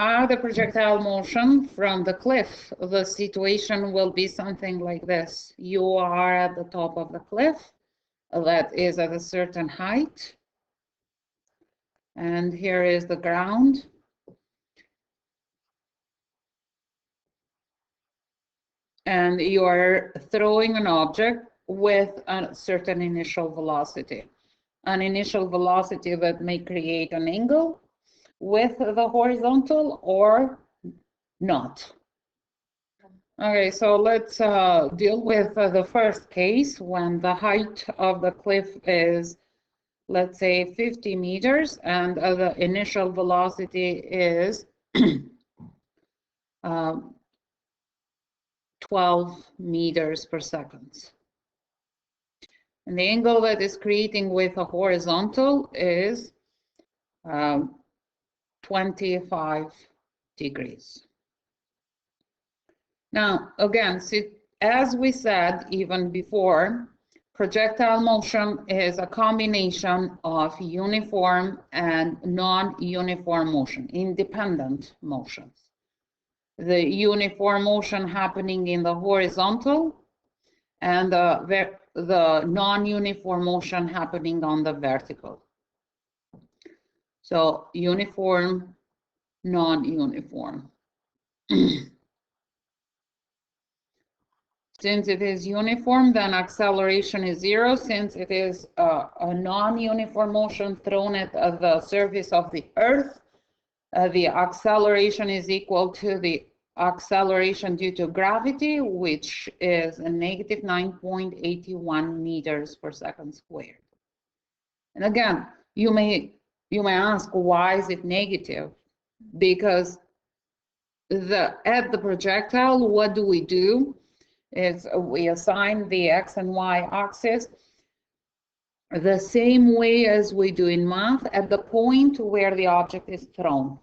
the projectile motion from the cliff, the situation will be something like this. You are at the top of the cliff that is at a certain height, and here is the ground. And you are throwing an object with a certain initial velocity. An initial velocity that may create an angle with the horizontal or not. Okay, so let's deal with the first case when the height of the cliff is, let's say, 50 meters and the initial velocity is 12 meters per second. And the angle that is creating with a horizontal is 25 degrees. Now, again, as we said even before, projectile motion is a combination of uniform and non-uniform motion, independent motions. The uniform motion happening in the horizontal and the non-uniform motion happening on the vertical. So uniform, non-uniform. Since it is uniform, then acceleration is 0. Since it is a non-uniform motion thrown at the surface of the Earth, the acceleration is equal to the acceleration due to gravity, which is a negative 9.81 meters per second squared. And again, you may ask, why is it negative? Because at the projectile, what do? Is we assign the x and y axis the same way as we do in math at the point where the object is thrown.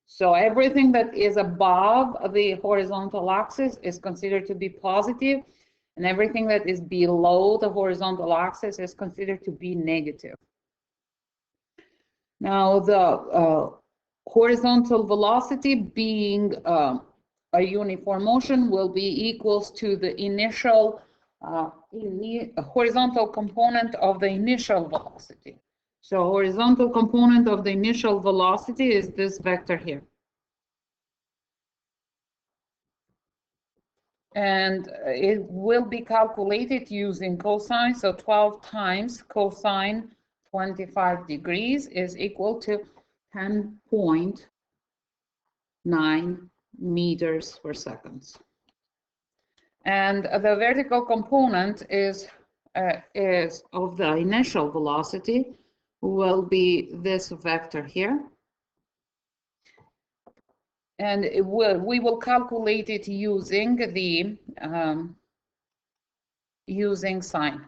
So everything that is above the horizontal axis is considered to be positive, and everything that is below the horizontal axis is considered to be negative. Now, the horizontal velocity being a uniform motion will be equals to the initial horizontal component of the initial velocity. So horizontal component of the initial velocity is this vector here. And it will be calculated using cosine. So 12 times cosine 25 degrees is equal to 10.9 meters per second. And the vertical component is of the initial velocity will be this vector here. And we will calculate it using the using sine.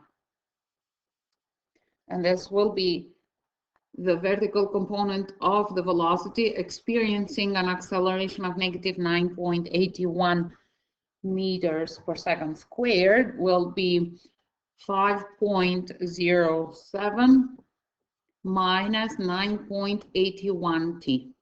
And this will be the vertical component of the velocity experiencing an acceleration of negative 9.81 meters per second squared will be 5.07 minus 9.81 t.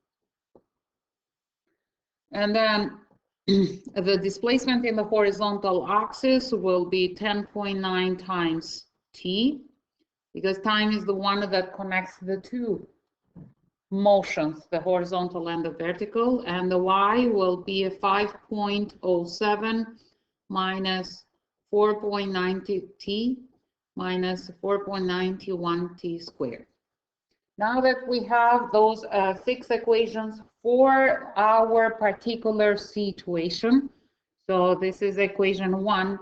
And then the displacement in the horizontal axis will be 10.9 times t, because time is the one that connects the two motions, the horizontal and the vertical, and the y will be a 5.07 minus 4.90 t minus 4.91 t squared. Now that we have those 6 equations for our particular situation, so this is equation 1,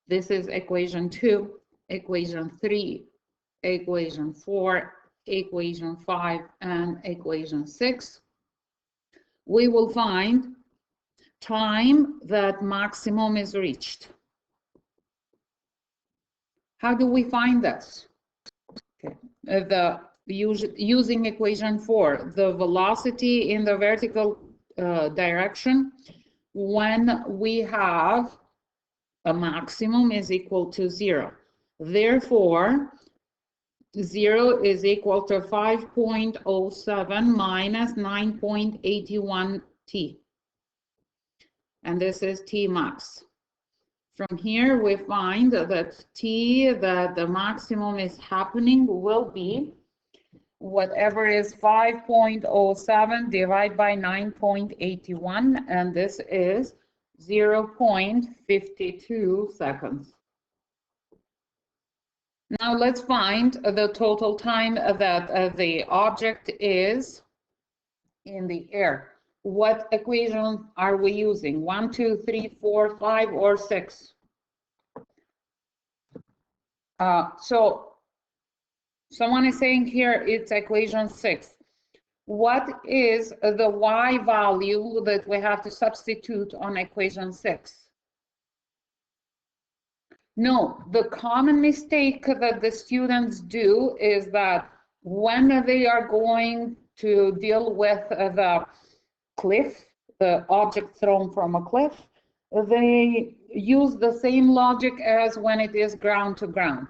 this is equation 2, equation 3, equation 4, equation 5, and equation 6, we will find time that maximum is reached. How do we find this? Okay. Using equation 4, the velocity in the vertical direction when we have a maximum is equal to 0. Therefore, 0 is equal to 5.07 minus 9.81 t. And this is t max. From here, we find that t, that the maximum is happening, will be whatever is 5.07 divided by 9.81, and this is 0.52 seconds. Now let's find the total time that the object is in the air. What equation are we using? 1, 2, 3, 4, 5, or 6? So someone is saying here it's equation 6. What is the y value that we have to substitute on equation 6? No, the common mistake that the students do is that when they are going to deal with the cliff, the object thrown from a cliff, they use the same logic as when it is ground to ground.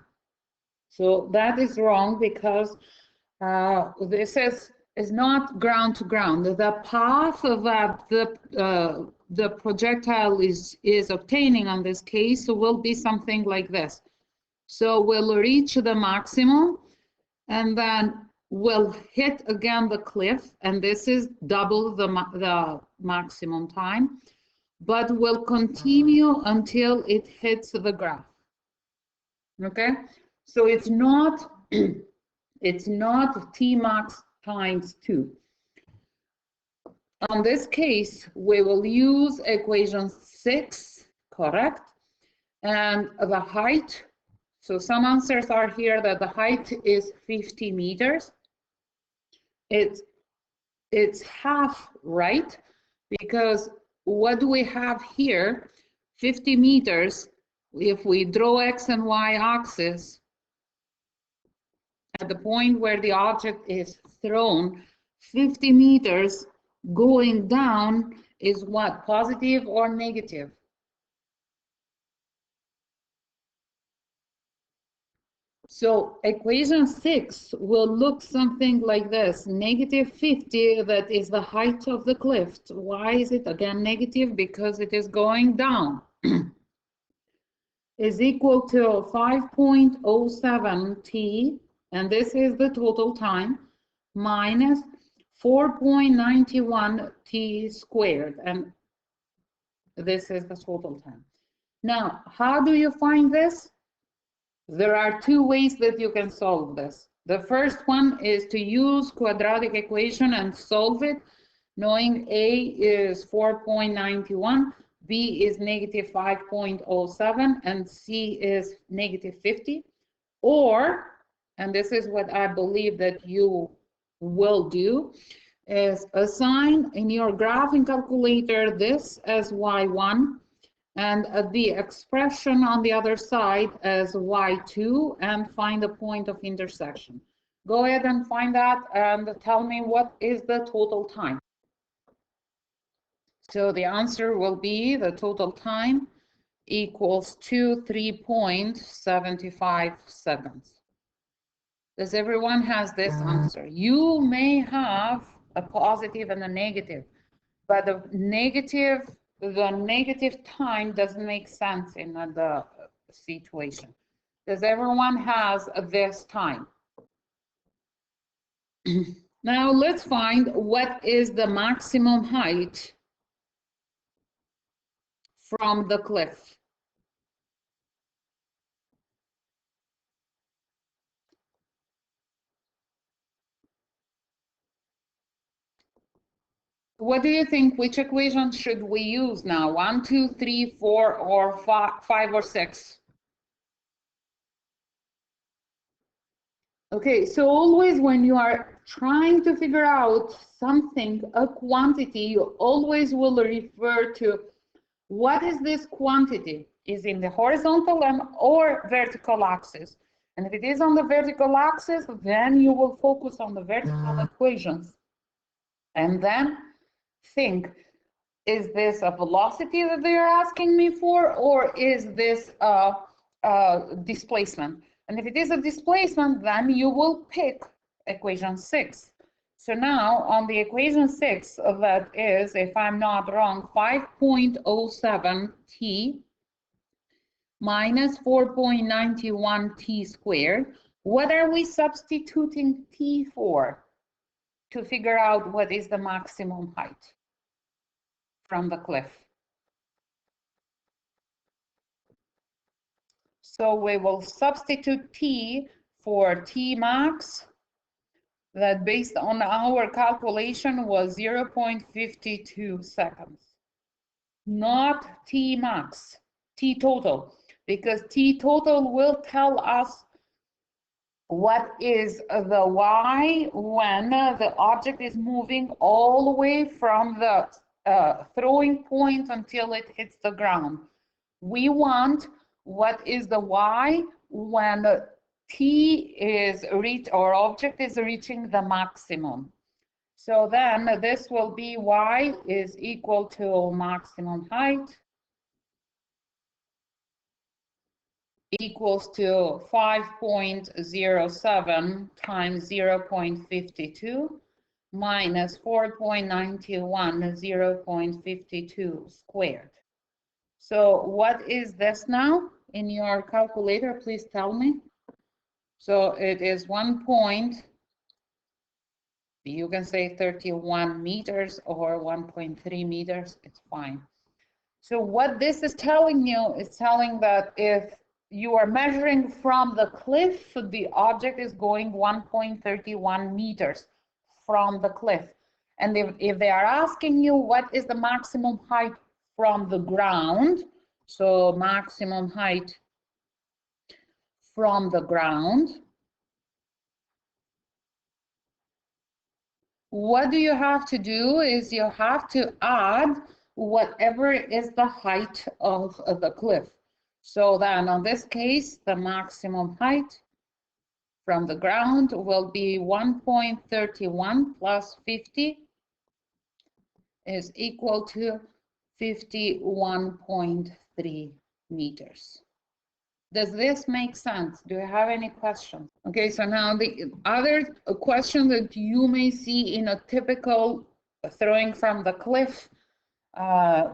So that is wrong, because this is not ground to ground. The path that the projectile is obtaining on this case will be something like this. So we'll reach the maximum, and then we'll hit again the cliff, and this is double the maximum time, but will continue until it hits the graph. Okay, so it's not T max times 2. On this case, we will use equation 6, correct? And the height, so some answers are here that the height is 50 meters. It's half right, because what do we have here? 50 meters, if we draw x and y axis, at the point where the object is thrown, 50 meters going down is what? Positive or negative? So equation 6 will look something like this. Negative 50, that is the height of the cliff. Why is it again negative? Because it is going down. Is equal to 5.07 t, and this is the total time, minus 4.91 t squared, and this is the total time. Now, how do you find this? There are two ways that you can solve this. The first one is to use quadratic equation and solve it, knowing A is 4.91, B is negative 5.07, and C is negative 50. Or, and this is what I believe that you will do, is assign in your graphing calculator this as y1 and the expression on the other side as y2, and find the point of intersection. Go ahead and find that and tell me what is the total time. So the answer will be the total time equals 3.75 seconds. Does everyone has this answer? You may have a positive and a negative, but the negative time doesn't make sense in the situation. Does everyone has this time? Now let's find what is the maximum height from the cliff. What do you think? Which equation should we use now? 1, 2, 3, 4, or 5 or 6? Okay, so always when you are trying to figure out something, a quantity, you always will refer to what is this quantity? Is in the horizontal or vertical axis? And if it is on the vertical axis, then you will focus on the vertical equations. And then think, is this a velocity that they're asking me for, or is this a displacement? And if it is a displacement, then you will pick equation 6. So now on the equation 6, that is, if I'm not wrong, 5.07 t minus 4.91 t squared. What are we substituting t for to figure out what is the maximum height from the cliff? So we will substitute t for t max, that based on our calculation was 0.52 seconds. Not t max, t total, because t total will tell us what is the y when the object is moving all the way from the throwing point until it hits the ground. We want what is the y when t is reached, or object is reaching the maximum. So then this will be y is equal to maximum height equals to 5.07 times 0.52 minus 4.91, 0.52 squared. So what is this now in your calculator? Please tell me. So it is 1 point, you can say 31 meters or 1.3 meters, it's fine. So what this is telling you is telling that if you are measuring from the cliff, the object is going 1.31 meters from the cliff. And if they are asking you what is the maximum height from the ground, so maximum height from the ground, what do you have to do is you have to add whatever is the height of the cliff. So then in this case, the maximum height from the ground will be 1.31 plus 50 is equal to 51.3 meters. Does this make sense? Do you have any questions? Okay, so now the other question that you may see in a typical throwing from the cliff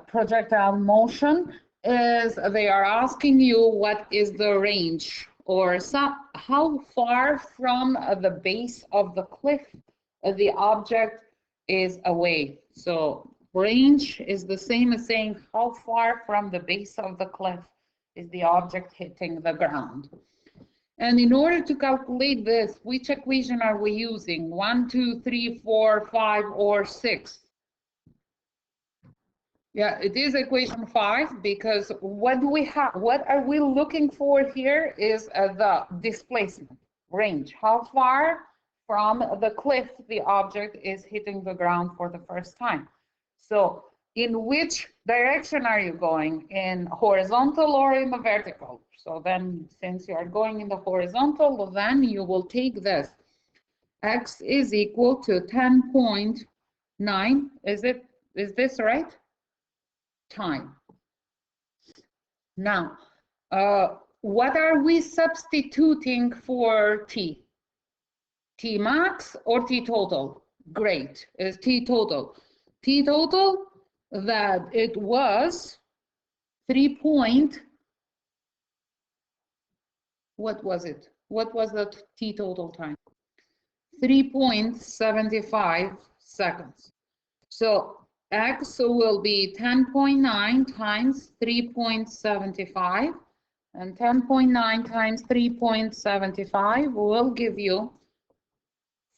projectile motion is they are asking you what is the range, or how far from the base of the cliff the object is away. So range is the same as saying how far from the base of the cliff is the object hitting the ground. And in order to calculate this, which equation are we using? 1, 2, 3, 4, 5, or 6? Yeah, it is equation 5, because what do we have? What are we looking for here is the displacement range. How far from the cliff the object is hitting the ground for the first time. So in which direction are you going? In horizontal or in the vertical? So then since you are going in the horizontal, then you will take this. X is equal to 10.9. Is this right? Time. Now, what are we substituting for t? T max or t total? Great, is t total. T total, that it was 3 point, what was it? What was the t total time? 3.75 seconds. So X will be 10.9 times 3.75, and 10.9 times 3.75 will give you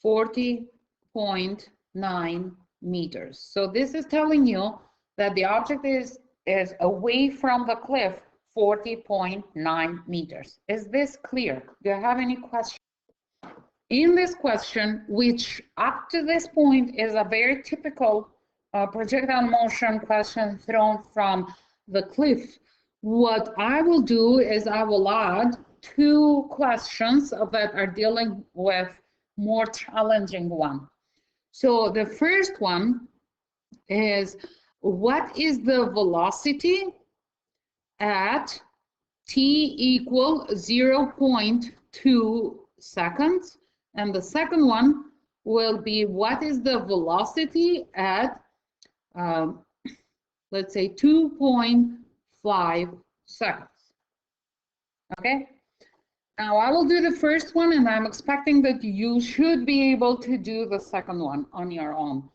40.9 meters. So this is telling you that the object is away from the cliff 40.9 meters. Is this clear? Do you have any questions? In this question, which up to this point is a very typical projectile motion question thrown from the cliff, what I will do is I will add 2 questions that are dealing with more challenging one. So the first one is, what is the velocity at t equal 0.2 seconds? And the second one, will be what is the velocity at, let's say, 2.5 seconds. Okay, now I will do the first one, and I'm expecting that you should be able to do the second one on your own.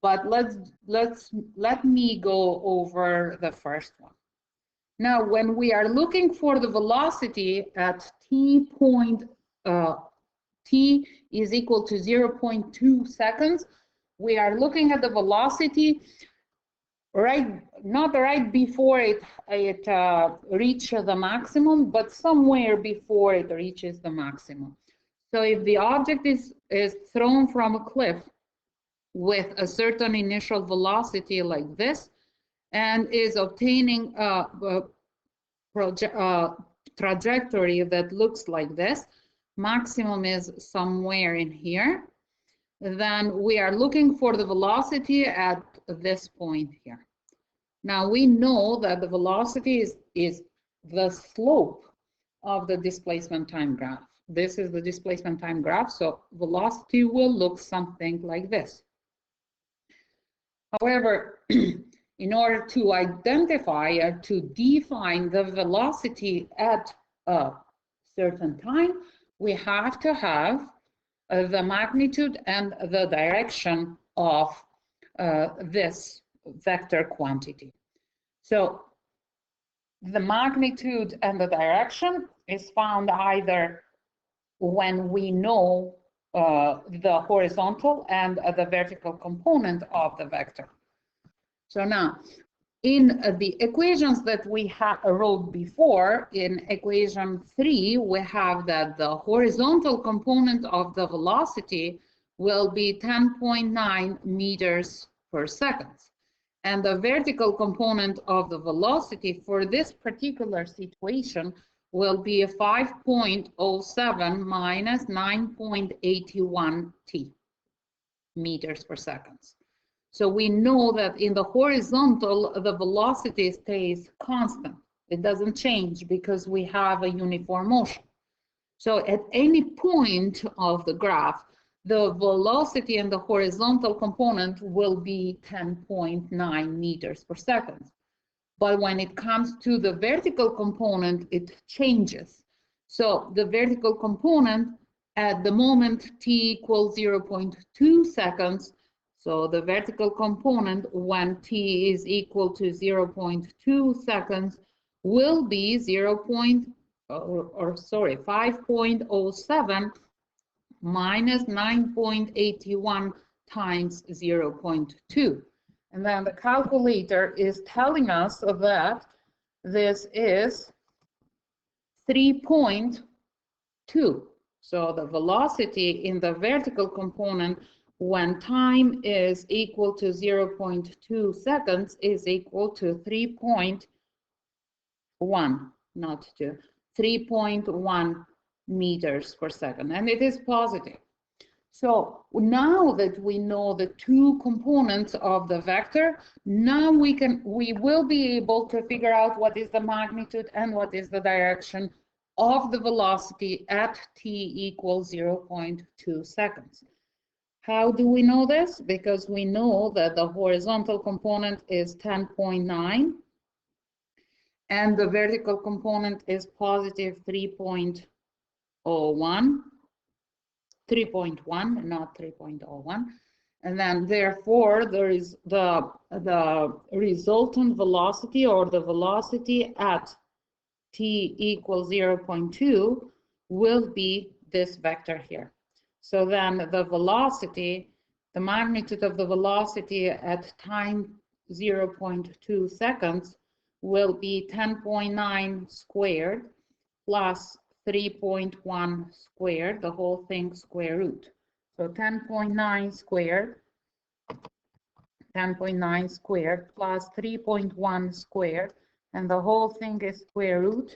But let me go over the first one. Now, when we are looking for the velocity at t is equal to 0.2 seconds, we are looking at the velocity not right before it reaches the maximum, but somewhere before it reaches the maximum. So if the object is thrown from a cliff with a certain initial velocity like this, and is obtaining a trajectory that looks like this, maximum is somewhere in here, then we are looking for the velocity at this point here. Now we know that the velocity is the slope of the displacement time graph. This is the displacement time graph, so velocity will look something like this. However, in order to identify or to define the velocity at a certain time, we have to have the magnitude and the direction of this vector quantity. So the magnitude and the direction is found either when we know the horizontal and the vertical component of the vector. So now, in the equations that we wrote before, in equation 3, we have that the horizontal component of the velocity will be 10.9 meters per second. And the vertical component of the velocity for this particular situation will be 5.07 minus 9.81 t meters per second. So we know that in the horizontal, the velocity stays constant. It doesn't change because we have a uniform motion. So at any point of the graph, the velocity in the horizontal component will be 10.9 meters per second. But when it comes to the vertical component, it changes. So the vertical component at the moment t equals 0.2 seconds, so the vertical component when t is equal to 0.2 seconds will be 5.07 minus 9.81 times 0.2. And then the calculator is telling us that this is 3.2. So the velocity in the vertical component when time is equal to 0.2 seconds is equal to 3.1, not 2, 3.1 meters per second, and it is positive. So now that we know the two components of the vector, now we will be able to figure out what is the magnitude and what is the direction of the velocity at t equals 0.2 seconds. How do we know this? Because we know that the horizontal component is 10.9 and the vertical component is positive 3.1, not 3.01. And then therefore there is the resultant velocity, or the velocity at t equals 0.2 will be this vector here. So then the velocity, the magnitude of the velocity at time 0.2 seconds will be 10.9 squared plus 3.1 squared, the whole thing square root. So 10.9 squared plus 3.1 squared, and the whole thing is square root,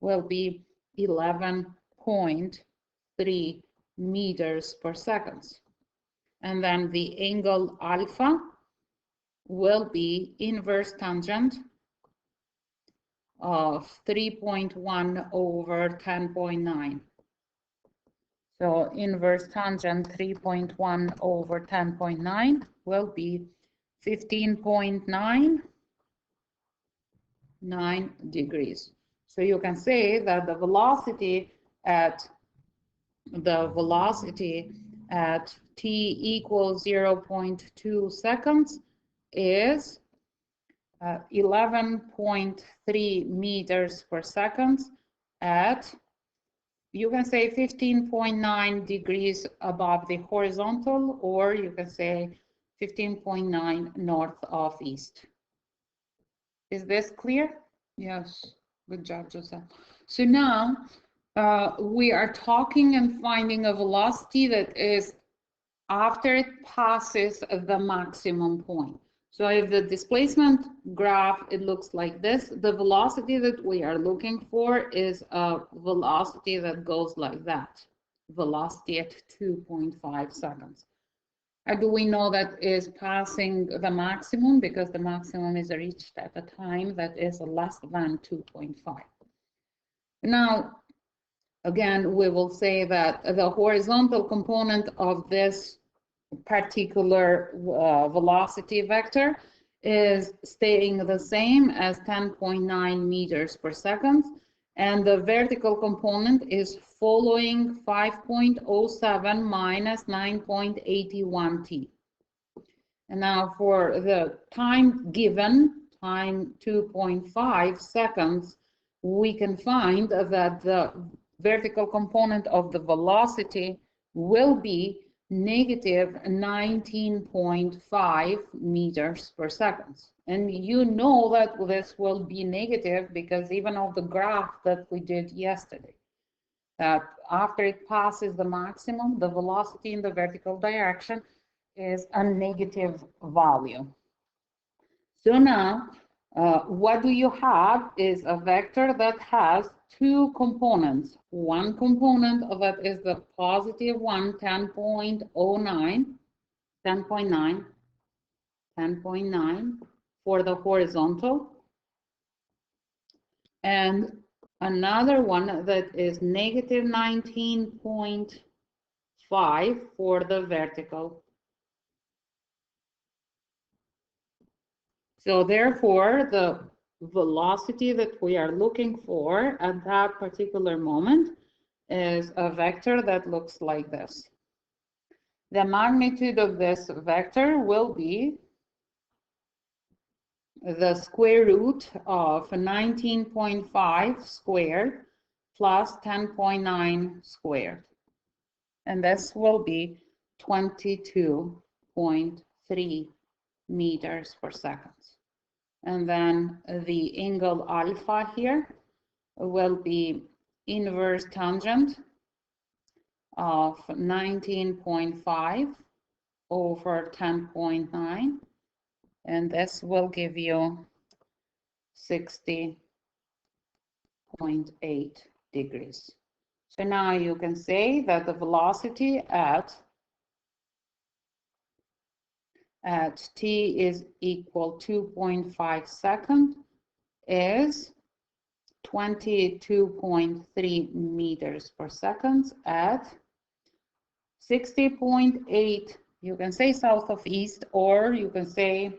will be 11.3 meters per second. And then the angle alpha will be inverse tangent of 3.1 over 10.9. So inverse tangent 3.1 over 10.9 will be 15.99 degrees. So you can say that the velocity at t equals 0.2 seconds is 11.3 meters per second at, you can say 15.9 degrees above the horizontal, or you can say 15.9 north of east. Is this clear? Yes, good job, Joseph. So now we are talking and finding a velocity that is after it passes the maximum point. So if the displacement graph, it looks like this, the velocity that we are looking for is a velocity that goes like that, velocity at 2.5 seconds. How do we know that is passing the maximum? Because the maximum is reached at a time that is less than 2.5. Now, again, we will say that the horizontal component of this particular velocity vector is staying the same as 10.9 meters per second, and the vertical component is following 5.07 minus 9.81 t. And now for the time given, time 2.5 seconds, we can find that the vertical component of the velocity will be negative 19.5 meters per second. And you know that this will be negative because even of the graph that we did yesterday, that after it passes the maximum, the velocity in the vertical direction is a negative value. So now, what do you have is a vector that has two components. One component of it is the positive one, 10.9 for the horizontal, and another one that is negative 19.5 for the vertical. So therefore, the velocity that we are looking for at that particular moment is a vector that looks like this. The magnitude of this vector will be the square root of 19.5 squared plus 10.9 squared. And this will be 22.3 meters per second. And then the angle alpha here will be inverse tangent of 19.5 over 10.9, and this will give you 60.8 degrees. So now you can say that the velocity at t is equal 2.5 seconds is 22.3 meters per second at 60.8. You can say south of east, or you can say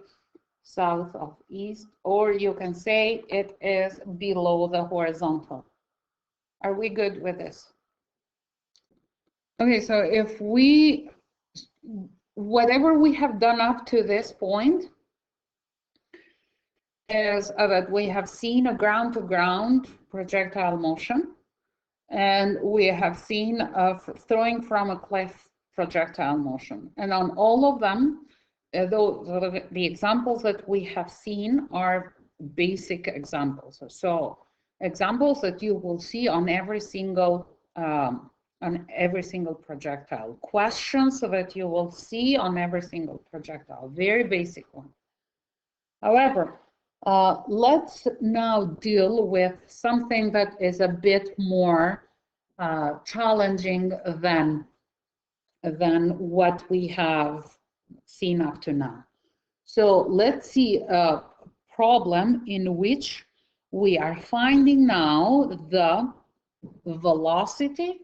south of east, or you can say it is below the horizontal. Are we good with this? Okay, so if we, whatever we have done up to this point is that we have seen a ground-to-ground projectile motion, and we have seen a throwing from a cliff projectile motion. And on all of them, the examples that we have seen are basic examples. So examples that you will see on every single projectile. Questions that you will see on every single projectile. Very basic one. However, let's now deal with something that is a bit more challenging than what we have seen up to now. So let's see a problem in which we are finding now the velocity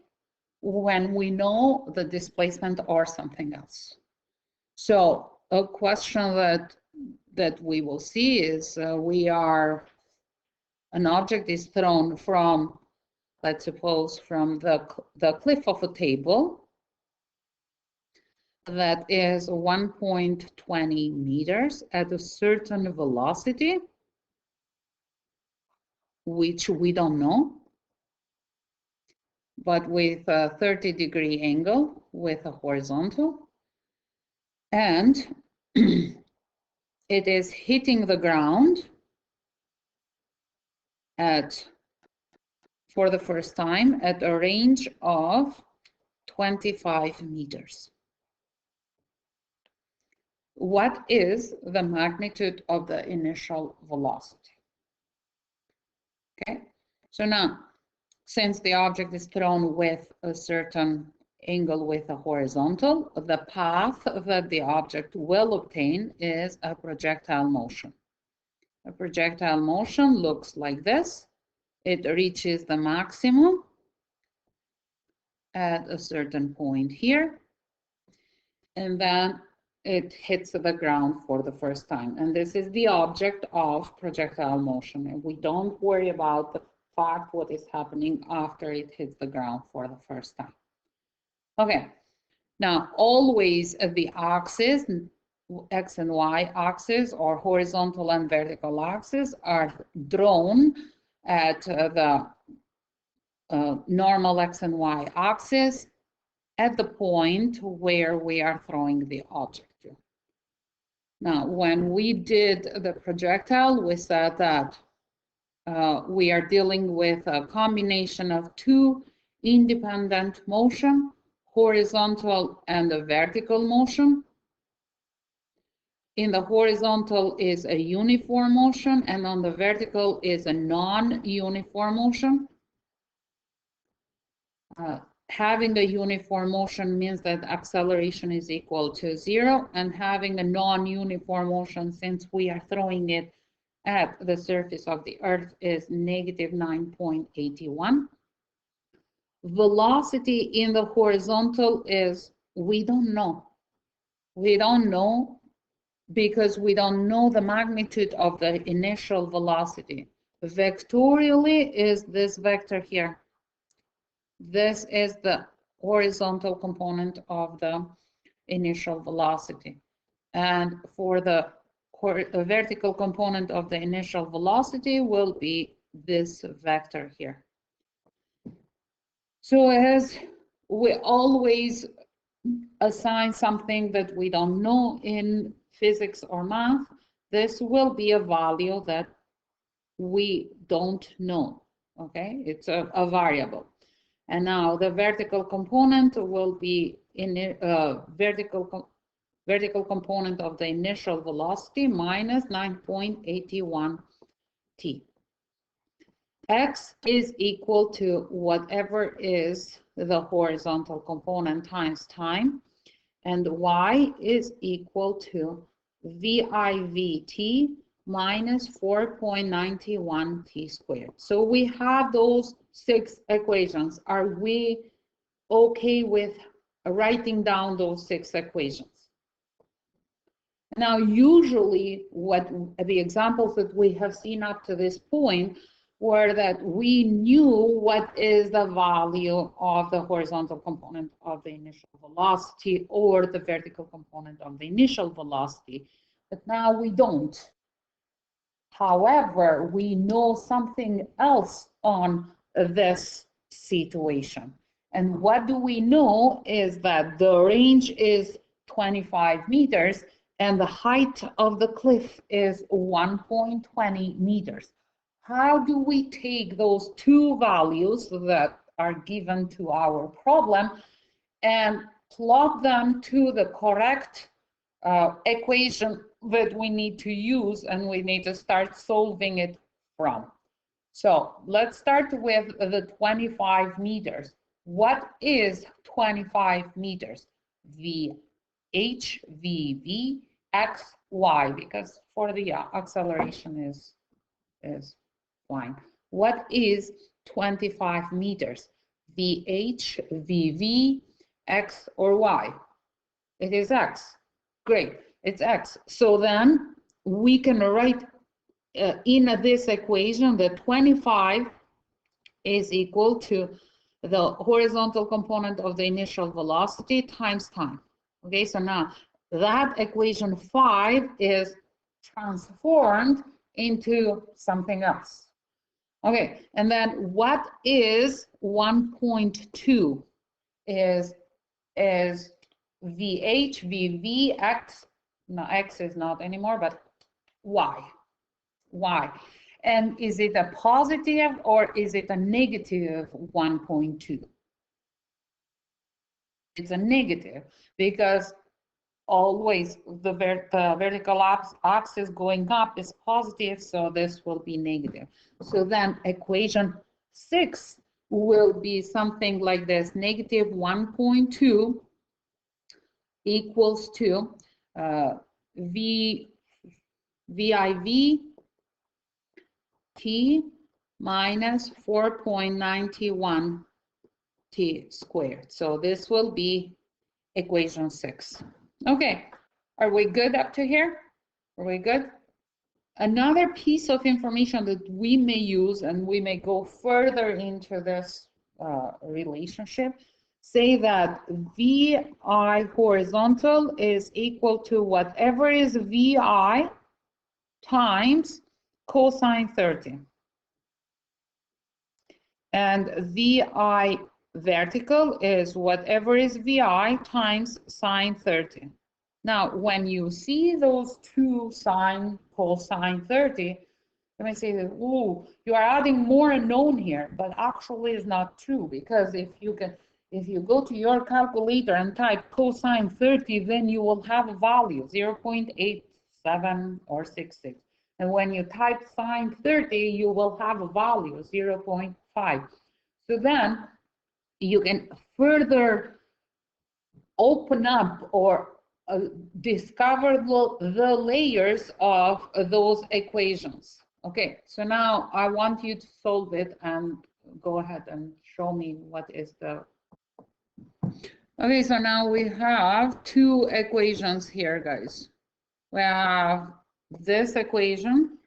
when we know the displacement or something else. So a question that we will see is an object is thrown from, let's suppose, from the cliff of a table that is 1.20 meters at a certain velocity, which we don't know, but with a 30-degree angle with a horizontal, and it is hitting the ground for the first time at a range of 25 meters. What is the magnitude of the initial velocity? Okay, so now, since the object is thrown with a certain angle with a horizontal, the path that the object will obtain is a projectile motion. A projectile motion looks like this. It reaches the maximum at a certain point here, and then it hits the ground for the first time. And this is the object of projectile motion. And we don't worry about the fact what is happening after it hits the ground for the first time. Okay, now always the axis, X and Y axis, or horizontal and vertical axis, are drawn at the normal X and Y axis at the point where we are throwing the object to. Now, when we did the projectile, we said that we are dealing with a combination of two independent motion, horizontal and a vertical motion. In the horizontal is a uniform motion, and on the vertical is a non-uniform motion. Having a uniform motion means that acceleration is equal to 0, and having a non-uniform motion, since we are throwing it at the surface of the Earth, is negative 9.81. Velocity in the horizontal is, we don't know. We don't know because we don't know the magnitude of the initial velocity. Vectorially is this vector here. This is the horizontal component of the initial velocity. And for the vertical component of the initial velocity will be this vector here. So as we always assign something that we don't know in physics or math, this will be a value that we don't know, okay? It's a variable. And now the vertical component will be in vertical component of the initial velocity minus 9.81 t. X is equal to whatever is the horizontal component times time, and y is equal to VIVT minus 4.91 t squared. So we have those 6 equations. Are we okay with writing down those 6 equations? Now, usually what the examples that we have seen up to this point were that we knew what is the value of the horizontal component of the initial velocity or the vertical component of the initial velocity, but now we don't. However, we know something else on this situation. And what do we know is that the range is 25 meters and the height of the cliff is 1.20 meters. How do we take those two values that are given to our problem and plug them to the correct equation that we need to use, and we need to start solving it from? So let's start with the 25 meters. What is 25 meters? V, H, V, V, X, Y, because for the acceleration is fine. What is 25 meters? VH, VV, X, or Y? It is X. Great, it's X. So then we can write in this equation that 25 is equal to the horizontal component of the initial velocity times time. Okay, so now that equation 5 is transformed into something else. Okay, and then what is 1.2 is VH, VV, X, no, X is not anymore, but Y. Y. And is it a positive or is it a negative 1.2? It's a negative because always the vertical axis going up is positive, so this will be negative. So then equation 6 will be something like this: negative 1.2 equals to VIV T minus 4.91 T squared. So this will be equation 6. Okay, are we good up to here? Are we good? Another piece of information that we may use, and we may go further into this relationship, say that VI horizontal is equal to whatever is VI times cosine 30. And VI vertical is whatever is VI times sine 30. Now, when you see those two sine, cosine 30, you may say that, oh, you are adding more unknown here, but actually it's not true, because if you go to your calculator and type cosine 30, then you will have a value 0.87 or 66. And when you type sine 30, you will have a value 0.5. So then you can further open up or discover the layers of those equations. Okay, so now I want you to solve it and go ahead and show me what is the... Okay, so now we have two equations here, guys. We have this equation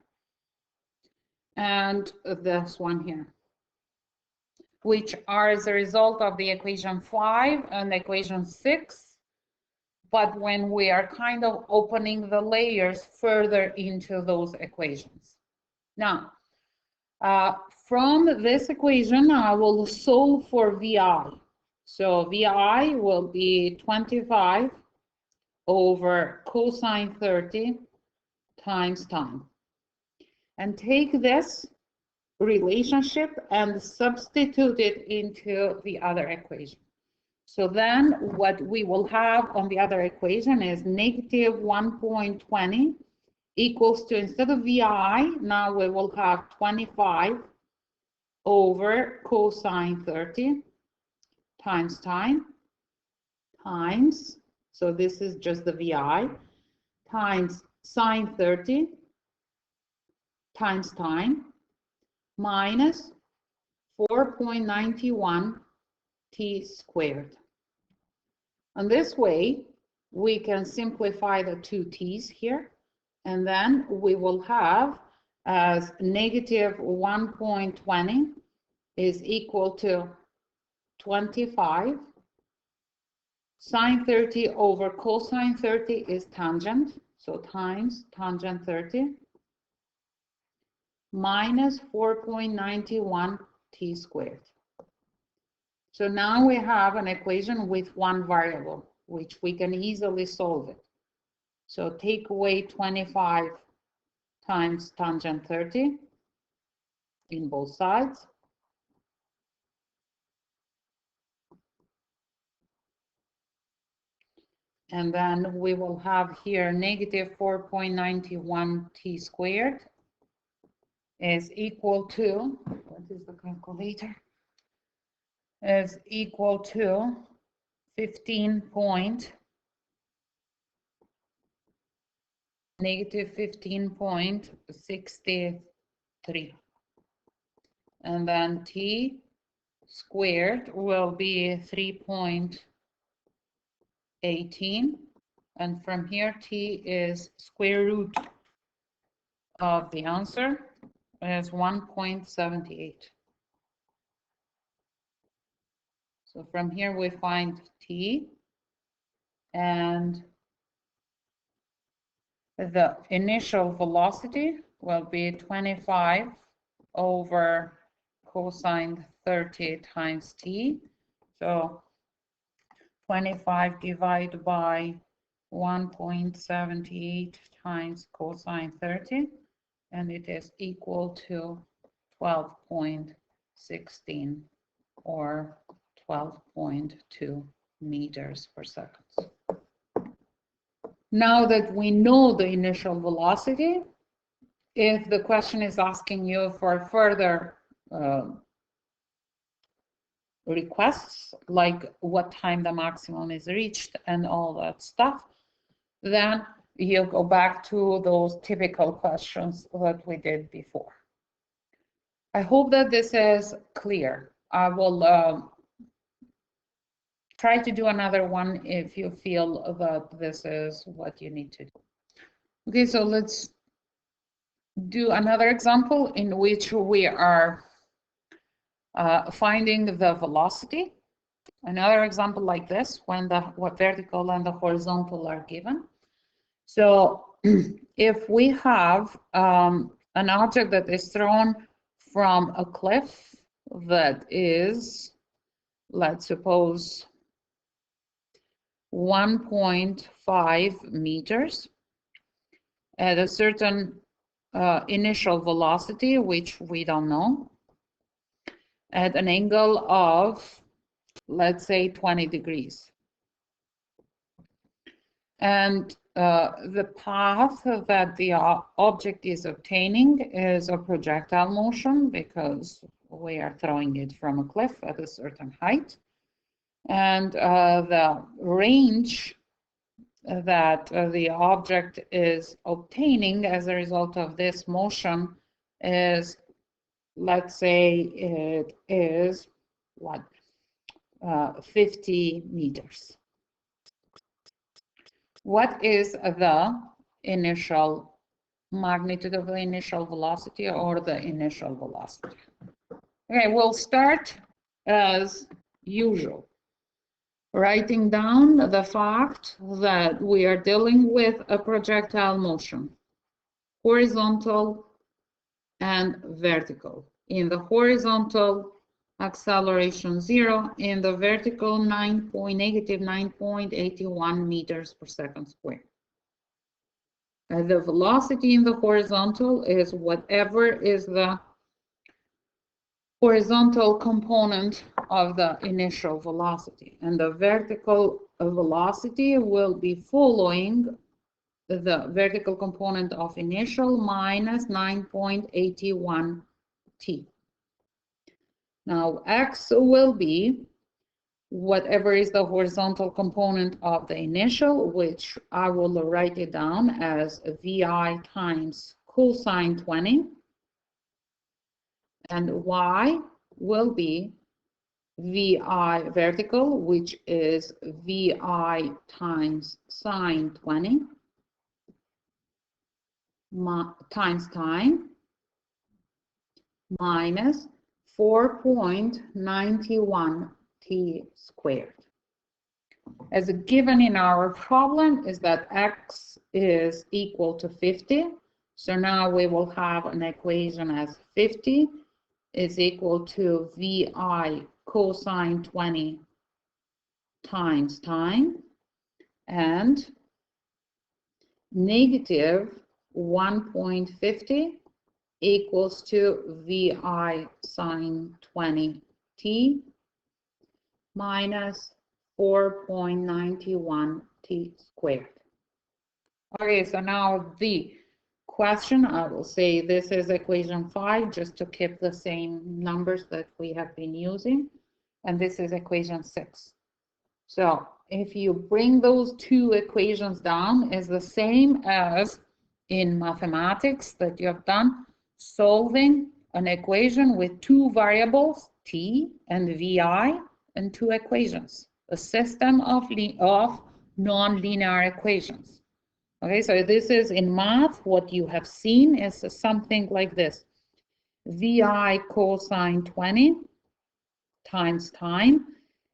and this one here, which are as a result of the equation 5 and equation 6. But when we are kind of opening the layers further into those equations. Now, from this equation, I will solve for VI. So VI will be 25 over cosine 30 times time. And take this relationship and substitute it into the other equation. So then what we will have on the other equation is negative 1.20 equals to, instead of VI, now we will have 25 over cosine 30 times time times, so this is just the VI, times sine 30 times time minus 4.91 T squared. And this way, we can simplify the two t's here, and then we will have as negative 1.20 is equal to 25. Sine 30 over cosine 30 is tangent, so times tangent 30 minus 4.91 T squared. So now we have an equation with one variable, which we can easily solve it. So take away 25 times tangent 30 in both sides. And then we will have here negative 4.91 T squared is equal to, what is the calculator? Is equal to 15.63. And then T squared will be 3.18, and from here t is square root of the answer is 1.78. So from here we find t, and the initial velocity will be 25 over cosine 30 times t. So 25 divided by 1.78 times cosine 30, and it is equal to 12.16 or 12.2 meters per second. Now that we know the initial velocity, if the question is asking you for further requests, like what time the maximum is reached and all that stuff, then you go back to those typical questions that we did before. I hope that this is clear. I will try to do another one if you feel that this is what you need to do. Okay, so let's do another example in which we are finding the velocity. Another example like this, when the vertical and the horizontal are given. So if we have an object that is thrown from a cliff that is, let's suppose, 1.5 meters at a certain initial velocity, which we don't know, at an angle of, let's say, 20 degrees. And the path that the object is obtaining is a projectile motion, because we are throwing it from a cliff at a certain height. And the range that the object is obtaining as a result of this motion is, let's say it is what, 50 meters. What is the initial magnitude of the initial velocity, or the initial velocity? Okay, we'll start as usual, writing down the fact that we are dealing with a projectile motion, horizontal and vertical. In the horizontal, acceleration 0, in the vertical negative 9.81 meters per second squared. The velocity in the horizontal is whatever is the horizontal component of the initial velocity, and the vertical velocity will be following the vertical component of initial minus 9.81 t. Now x will be whatever is the horizontal component of the initial, which I will write it down as vi times cosine 20, and y will be vi vertical, which is vi times sine 20 times time minus 4.91 t squared. As a given in our problem is that x is equal to 50. So now we will have an equation as 50 is equal to vi cosine 20 times time, and negative 1.50 equals to vi sine 20 t minus 4.91 t squared. Okay, so now the question, I will say this is equation 5, just to keep the same numbers that we have been using, and this is equation 6. So if you bring those two equations down, is the same as in mathematics that you have done, solving an equation with two variables t and vi in two equations, a system of non-linear equations. Okay, so this is in math, what you have seen is something like this. Vi cosine 20 times time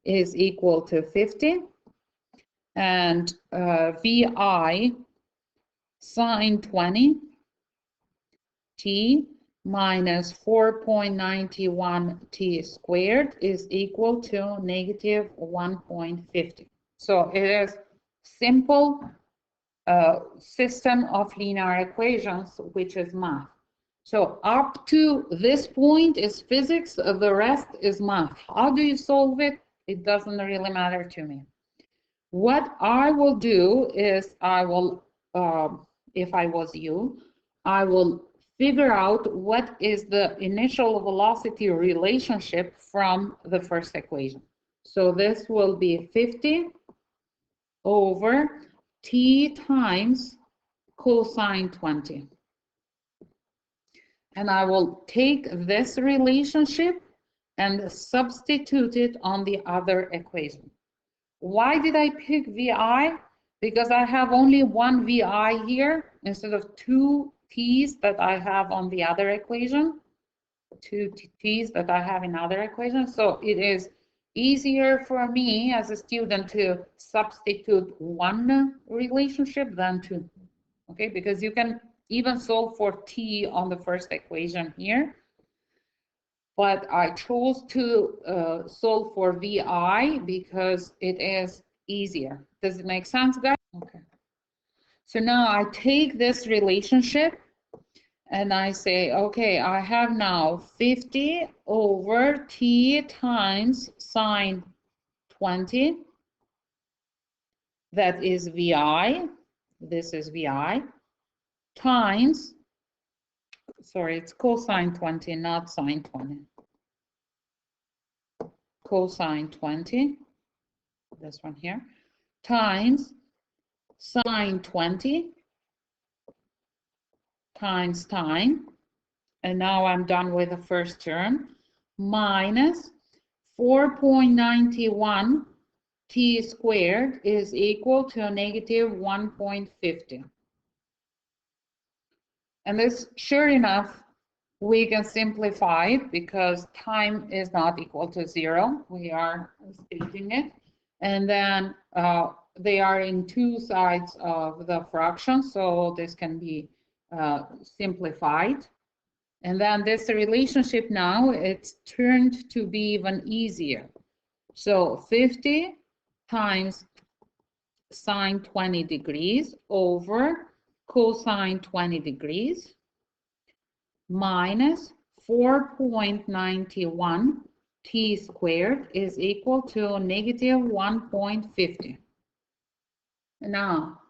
is equal to 50, and Vi sine 20 t minus 4.91 t squared is equal to negative 1.50. So it is simple system of linear equations, which is math. So up to this point is physics, the rest is math. How do you solve it? It doesn't really matter to me. What I will do is I will, if I was you, I will figure out what is the initial velocity relationship from the first equation. So this will be 50 over t times cosine 20. And I will take this relationship and substitute it on the other equation. Why did I pick VI? Because I have only one VI here instead of two T's that I have on the other equation, two T's that I have in other equations. So it is easier for me as a student to substitute one relationship than two. Okay, because you can even solve for T on the first equation here. But I chose to solve for VI because it is easier. Does it make sense, guys? Okay. So now I take this relationship and I say, okay, I have now 50 over t times sine 20. That is VI. This is VI times, sorry, it's cosine 20, not sine 20. Cosine 20, this one here, times sine 20 times time, and now I'm done with the first term, minus 4.91 t squared is equal to negative 1.50. And this, sure enough, we can simplify it because time is not equal to 0. We are stating it. And then they are in two sides of the fraction, so this can be simplified. And then this relationship now, it's turned to be even easier. So 50 times sine 20 degrees over cosine 20 degrees minus 4.91 t squared is equal to negative 1.50. Now,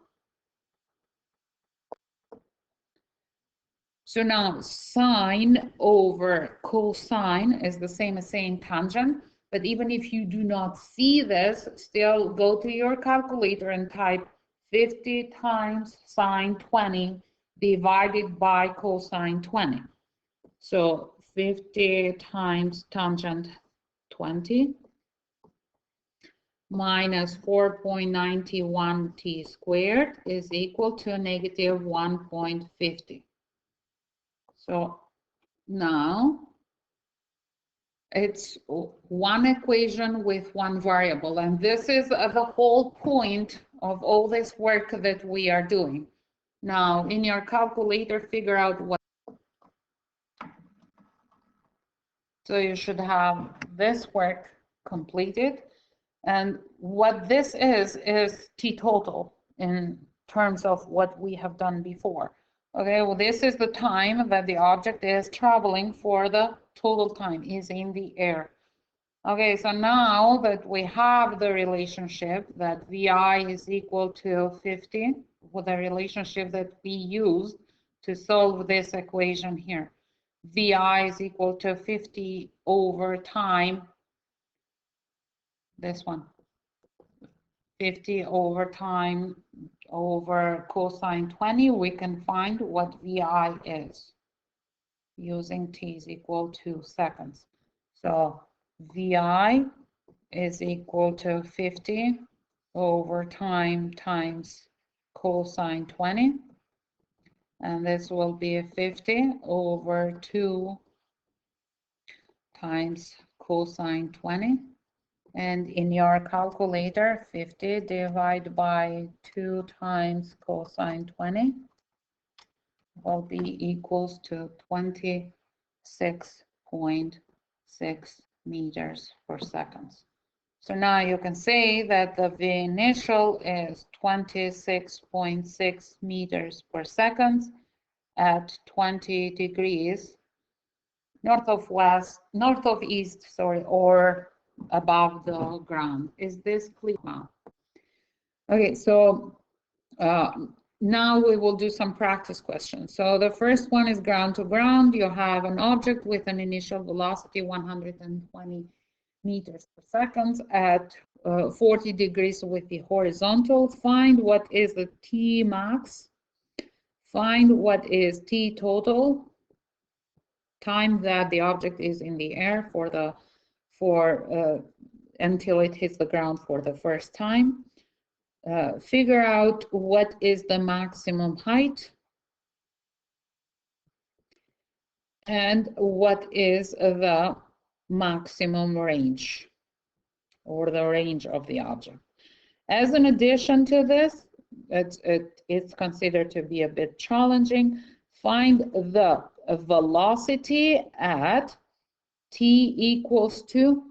so now sine over cosine is the same as saying tangent, but even if you do not see this, still go to your calculator and type 50 times sine 20 divided by cosine 20. So 50 times tangent 20 minus 4.91 t squared is equal to negative 1.50. So now it's one equation with one variable, and this is the whole point of all this work that we are doing. Now in your calculator, figure out what. So you should have this work completed. And what this is t total in terms of what we have done before. Okay, well, this is the time that the object is traveling for the total time, is in the air. Okay, so now that we have the relationship that VI is equal to 50, with the relationship that we used to solve this equation here. VI is equal to 50 over time, this one, 50 over time over cosine 20, we can find what VI is using t is equal to seconds. So VI is equal to 50 over time times cosine 20. And this will be 50 over 2 times cosine 20. And in your calculator, 50 divided by 2 times cosine 20 will be equals to 26.6 meters per second. So now you can say that the V initial is 26.6 meters per second at 20 degrees north of east, sorry, or above the ground. Is this clear now? Okay, so now we will do some practice questions. So the first one is ground to ground. You have an object with an initial velocity 120 meters per second at 40 degrees with the horizontal. Find what is the T max. Find what is T total, time that the object is in the air until it hits the ground for the first time. Figure out what is the maximum height and what is the maximum range, or the range of the object. As an addition to this, it's considered to be a bit challenging. Find the velocity at t equals 2.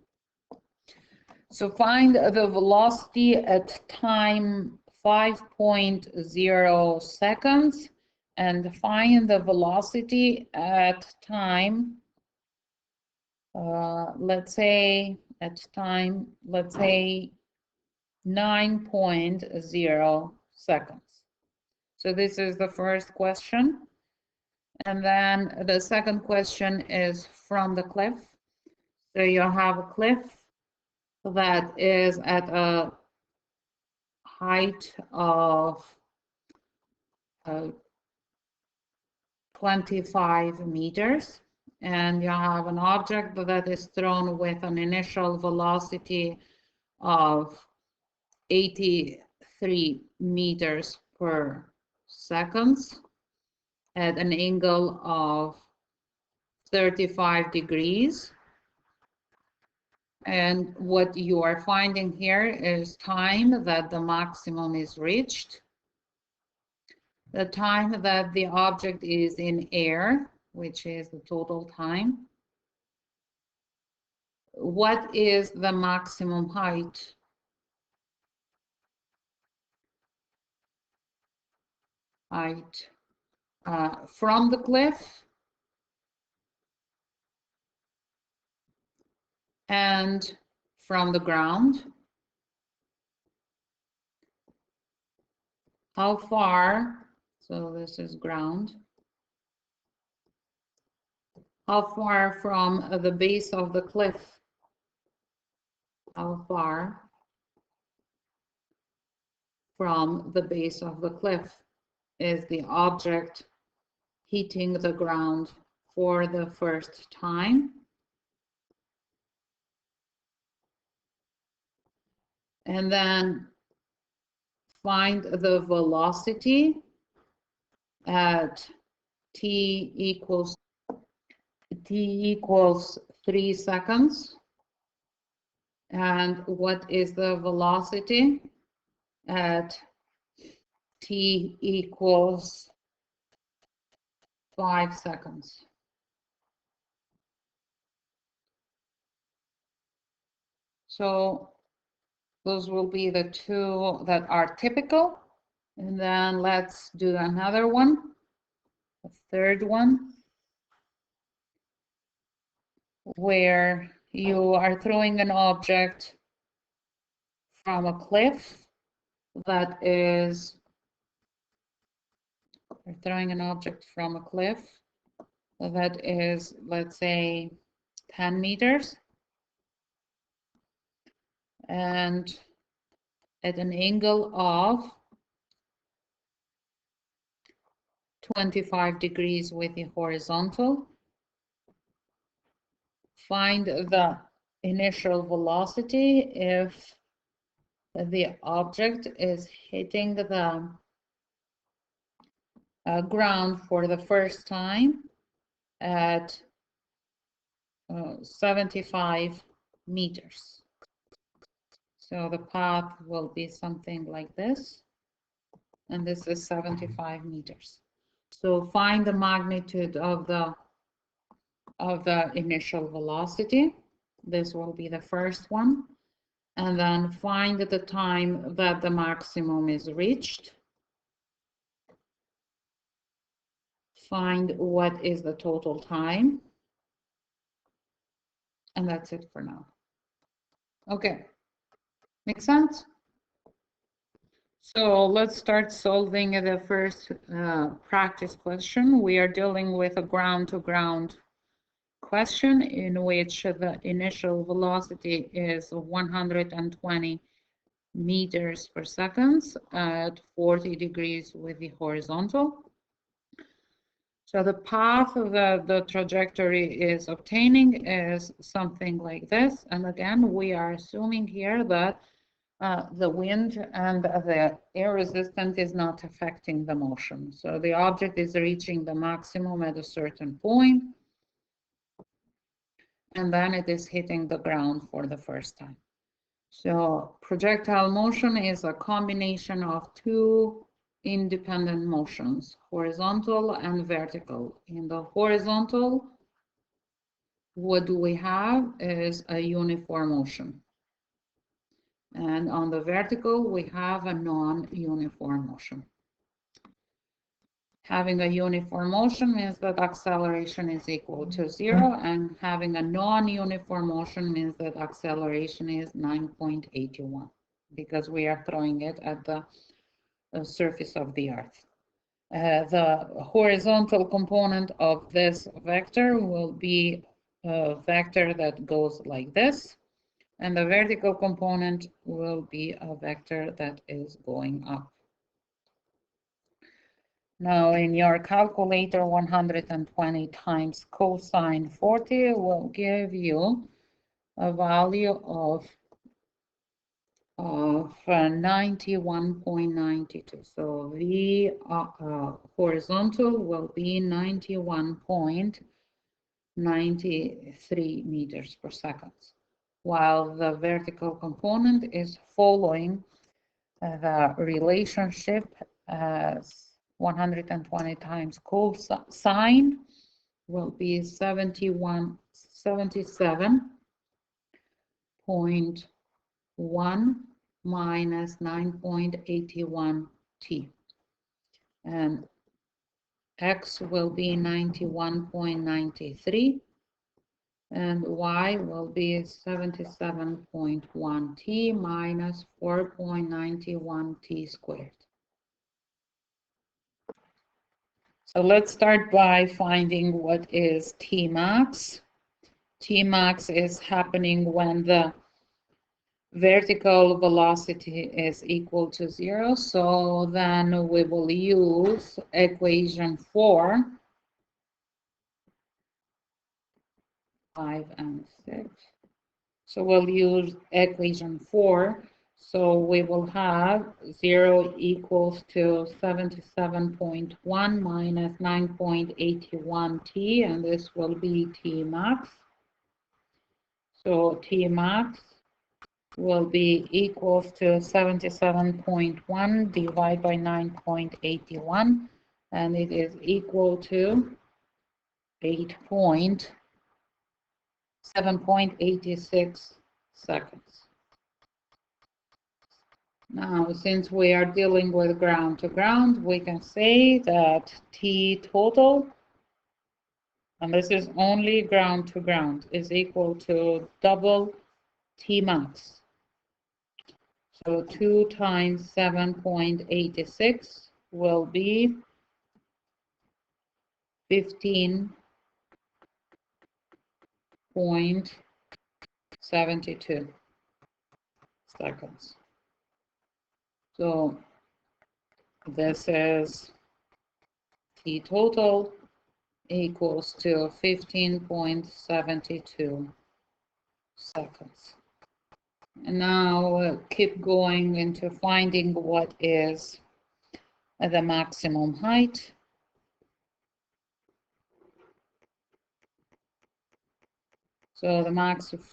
So find the velocity at time 5.0 seconds and find the velocity at time, let's say 9.0 seconds. So this is the first question. And then the second question is from the cliff. So you have a cliff that is at a height of 25 meters, and you have an object that is thrown with an initial velocity of 83 meters per second at an angle of 35 degrees. And what you are finding here is time that the maximum is reached, the time that the object is in air, which is the total time. What is the maximum height? From the cliff and from the ground. How far? So this is ground. How far from the base of the cliff? How far from the base of the cliff is the object hitting the ground for the first time? And then find the velocity at t equals 3 seconds. And what is the velocity at t equals 5 seconds? So those will be the two that are typical. And then let's do another one, the third one, where you are throwing an object from a cliff that is, let's say 10 meters and at an angle of 25 degrees with the horizontal. Find the initial velocity if the object is hitting the ground for the first time at 75 meters. So the path will be something like this, and this is 75 meters. So find the magnitude of the initial velocity. This will be the first one. And then find the time that the maximum is reached. Find what is the total time. And that's it for now. Okay, make sense? So let's start solving the first practice question. We are dealing with a ground-to-ground question in which the initial velocity is 120 meters per second at 40 degrees with the horizontal. So the path the trajectory is obtaining is something like this. And again, we are assuming here that the wind and the air resistance is not affecting the motion. So the object is reaching the maximum at a certain point, and then it is hitting the ground for the first time. So projectile motion is a combination of two independent motions, horizontal and vertical. In the horizontal, what do we have is a uniform motion. And on the vertical, we have a non-uniform motion. Having a uniform motion means that acceleration is equal to 0, and having a non-uniform motion means that acceleration is 9.81, because we are throwing it at the surface of the Earth. The horizontal component of this vector will be a vector that goes like this. And the vertical component will be a vector that is going up. Now in your calculator, 120 times cosine 40 will give you a value of 91.92. So the horizontal will be 91.93 meters per second, while the vertical component is following the relationship as 120 times cosine will be 77.1 minus 9.81 t, and x will be 91.93, and y will be 77.1 t minus 4.91 t squared. So let's start by finding what is T max. T max is happening when the vertical velocity is equal to 0. So then we will use equation 4, 5 and 6. So we'll use equation 4. So we will have 0 equals to 77.1 minus 9.81 t, and this will be T max. So T max will be equals to 77.1 divided by 9.81, and it is equal to 7.86 seconds. Now, since we are dealing with ground to ground, we can say that T total, and this is only ground to ground, is equal to double T max. So 2 times 7.86 will be 15.72 seconds. So this is T total equals to 15.72 seconds. And now we'll keep going into finding what is the maximum height. So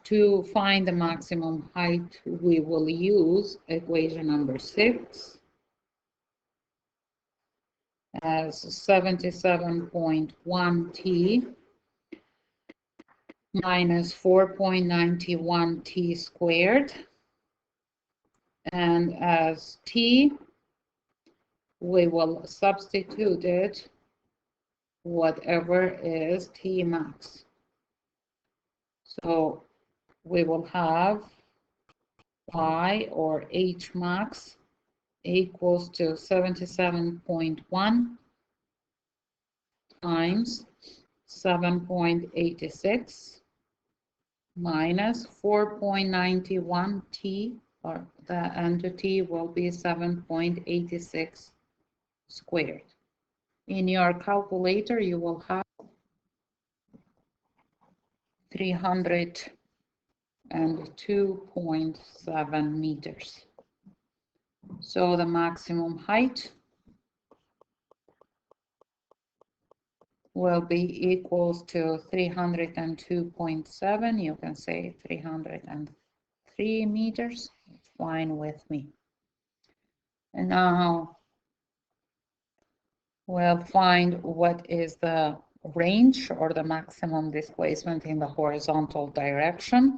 to find the maximum height, we will use equation number 6 as 77.1 t minus 4.91 t squared. And as t, we will substitute it whatever is t max. So we will have y or h max equals to 77.1 times 7.86 minus 4.91 t, or the entity will be 7.86 squared. In your calculator, you will have 302.7 meters. So the maximum height will be equals to 302.7. You can say 303 meters. It's fine with me. And now we'll find what is the range or the maximum displacement in the horizontal direction.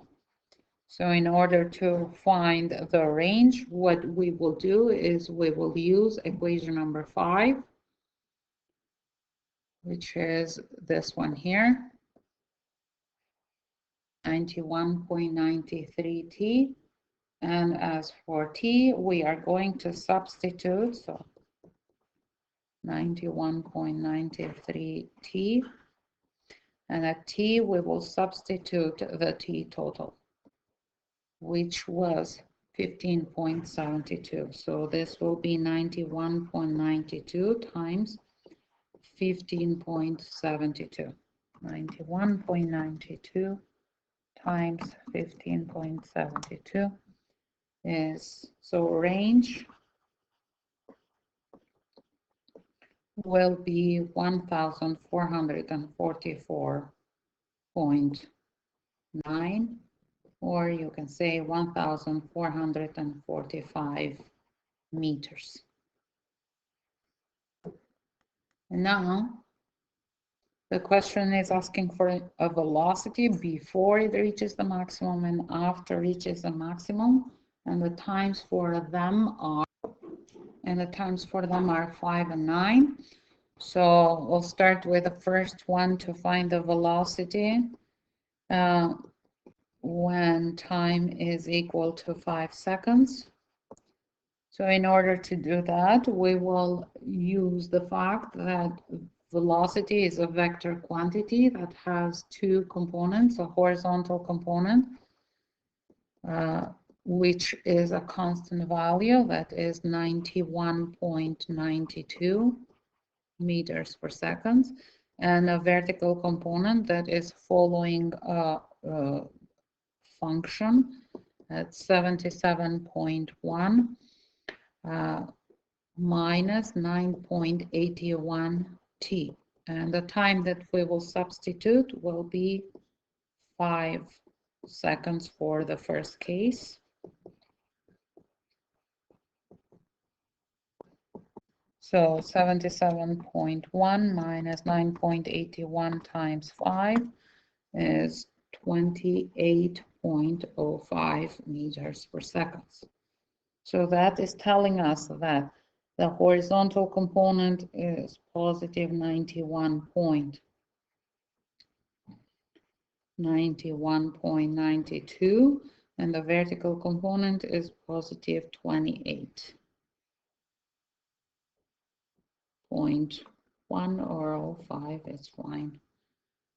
So in order to find the range, what we will do is we will use equation number 5, which is this one here, 91.93 t. And as for t, we are going to substitute, so 91.93 t. And at t, we will substitute the t total, which was 15.72. So this will be 91.92 times 15.72. 91.92 times 15.72 is, so range will be 1,444.9, or you can say 1,445 meters. And now the question is asking for a velocity before it reaches the maximum and after reaches the maximum, and the times for them are 5 and 9. So we'll start with the first one to find the velocity when time is equal to 5 seconds. So in order to do that, we will use the fact that velocity is a vector quantity that has two components, a horizontal component, which is a constant value that is 91.92 meters per second, and a vertical component that is following a function at 77.1 minus 9.81 t, and the time that we will substitute will be 5 seconds for the first case. So 77.1 minus 9.81 times 5 is 28.05 meters per second. So that is telling us that the horizontal component is positive 91.92, and the vertical component is positive 28.1 or 05, it's fine.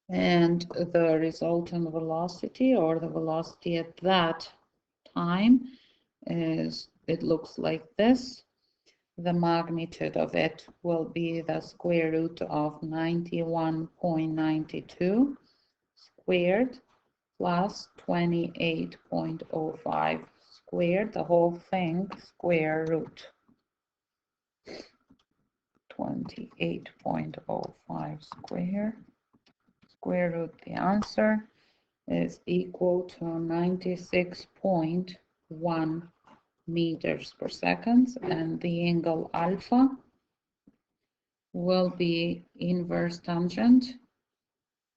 And the resultant velocity, or the velocity at that time, is, it looks like this. The magnitude of it will be the square root of 91.92 squared plus 28.05 squared, the whole thing, square root 28.05 square root. The answer is equal to 96.1 meters per second, and the angle alpha will be inverse tangent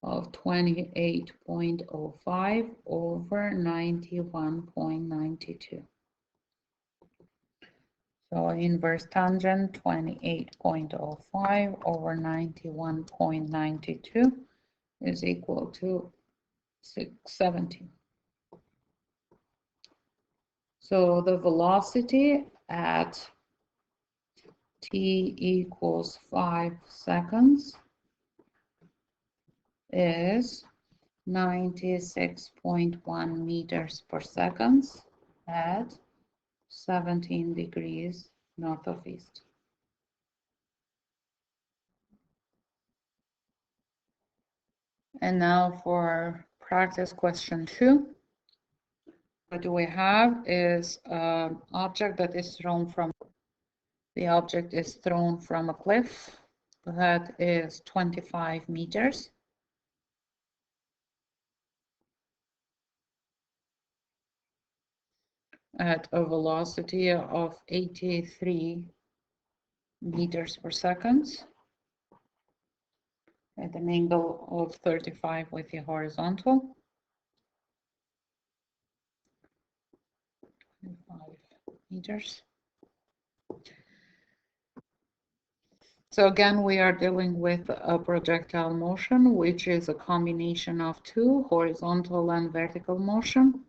of 28.05 over 91.92. So inverse tangent 28.05 over 91.92 is equal to 670. So the velocity at t equals 5 seconds is 96.1 meters per second at 17 degrees north of east. And now for practice question 2. What we have is an object that is thrown from, the object is thrown from a cliff that is 25 meters. At a velocity of 83 meters per second at an angle of 35 with the horizontal. 25 meters. So again, we are dealing with a projectile motion, which is a combination of two, horizontal and vertical motion.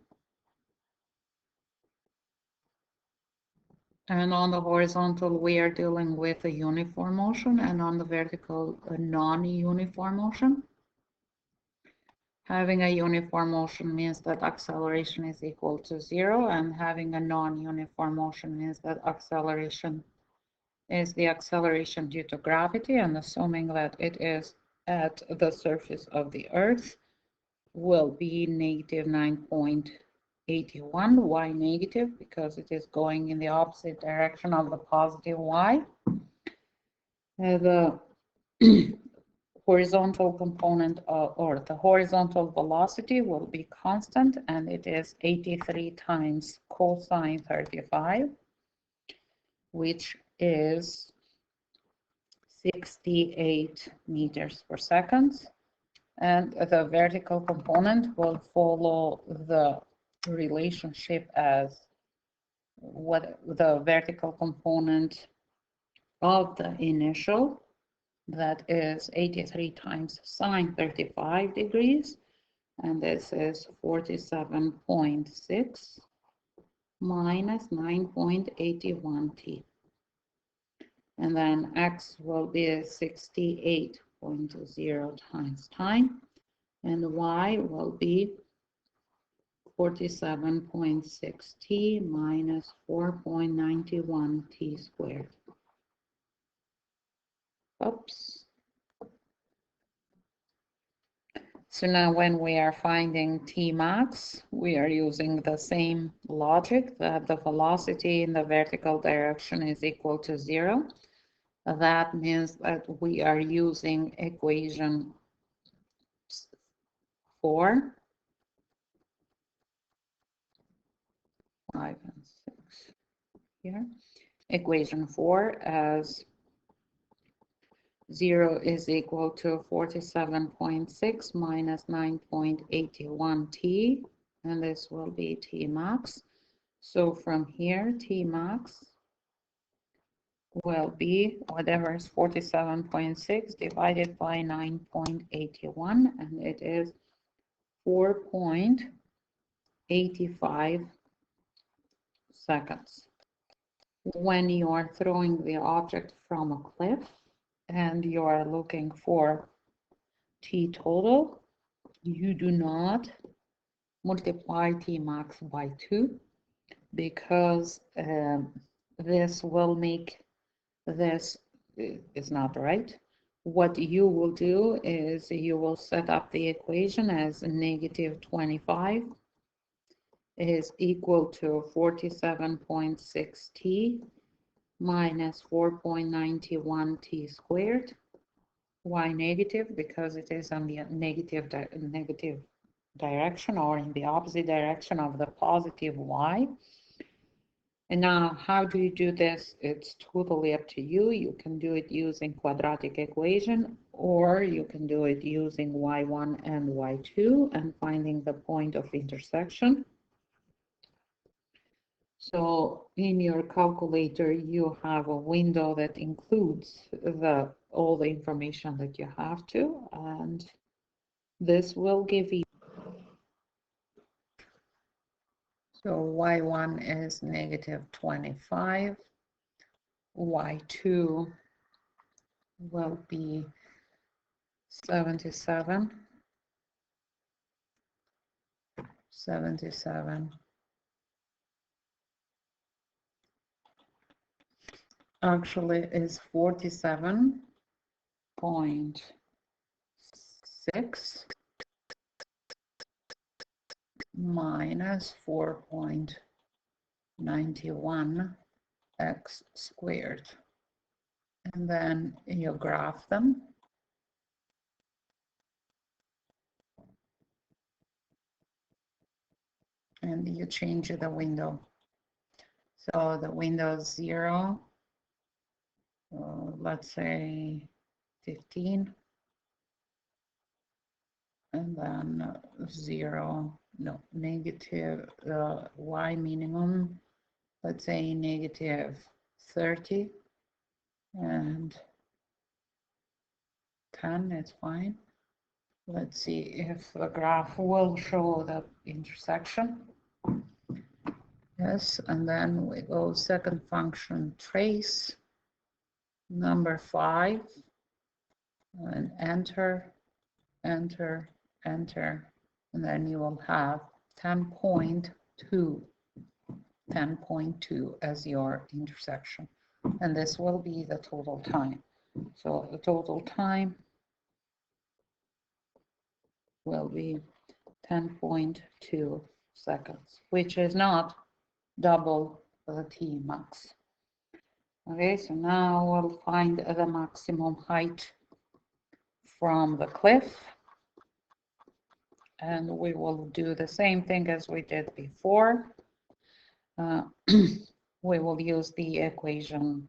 And on the horizontal, we are dealing with a uniform motion, and on the vertical, a non-uniform motion. Having a uniform motion means that acceleration is equal to 0, and having a non-uniform motion means that acceleration is the acceleration due to gravity, and assuming that it is at the surface of the Earth, will be negative 9.81. Why negative? Because it is going in the opposite direction of the positive y. The horizontal component or the horizontal velocity will be constant, and it is 83 times cosine 35, which is 68 meters per second. And the vertical component will follow the relationship as what the vertical component of the initial, that is 83 times sine 35 degrees, and this is 47.6 minus 9.81 t. And then x will be 68.0 times time, and y will be 47.6 t minus 4.91 t squared. Oops. So now when we are finding T max, we are using the same logic that the velocity in the vertical direction is equal to 0. That means that we are using equation 4, 5 and 6 here. Equation 4 as 0 is equal to 47.6 minus 9.81 t, and this will be T max. So from here, T max will be whatever is 47.6 divided by 9.81, and it is 4.85 seconds. When you are throwing the object from a cliff and you are looking for T total, you do not multiply T max by 2, because this will make this is not right. what you will do is you will set up the equation as negative 25 is equal to 47.6 t minus 4.91 t squared. Why negative? Because it is on the negative direction, or in the opposite direction of the positive y. And now, how do you do this? It's totally up to you. You can do it using quadratic equation, or you can do it using y1 and y2 and finding the point of intersection. So in your calculator, you have a window that includes all the information that you have to, and this will give you. So y1 is negative 25, y2 will be 77. Actually is 47.6 minus 4.91 x squared. And then you graph them. And you change the window. So the window is 0, let's say 15, and then 0, no, negative y minimum, let's say negative 30, and 10, it's fine. Let's see if the graph will show the intersection. Yes, and then we go second function trace, number 5, and enter, enter, enter, and then you will have 10.2 as your intersection, and this will be the total time. So the total time will be 10.2 seconds, which is not double the t max. Okay, so now we'll find the maximum height from the cliff, and we will do the same thing as we did before. We will use the equation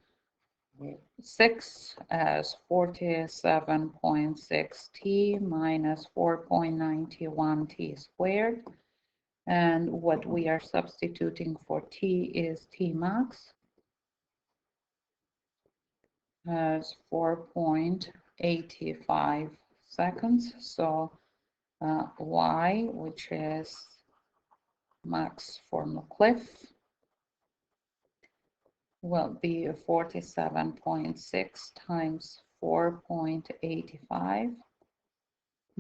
6 as 47.6 t minus 4.91 t squared, and what we are substituting for t is t max as 4.85 seconds. So y, which is max from the cliff, will be 47.6 times 4.85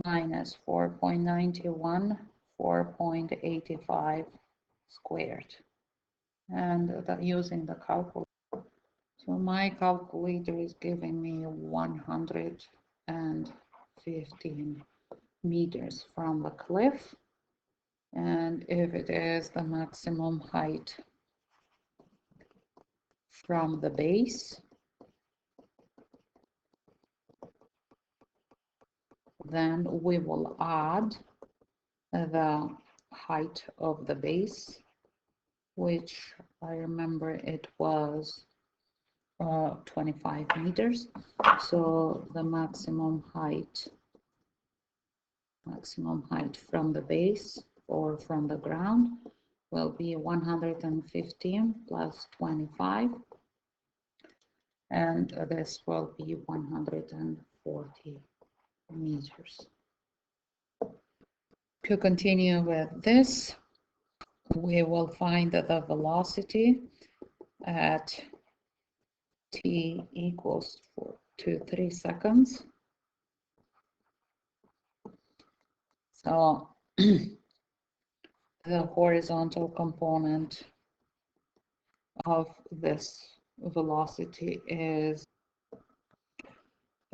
minus 4.91, 4.85 squared. And using the calculator. So my calculator is giving me 115 meters from the cliff. And if it is the maximum height from the base, then we will add the height of the base, which I remember it was 25 meters. So the maximum height from the base or from the ground will be 115 plus 25, and this will be 140 meters. To continue with this, we will find that the velocity at t equals to 3 seconds. So the horizontal component of this velocity is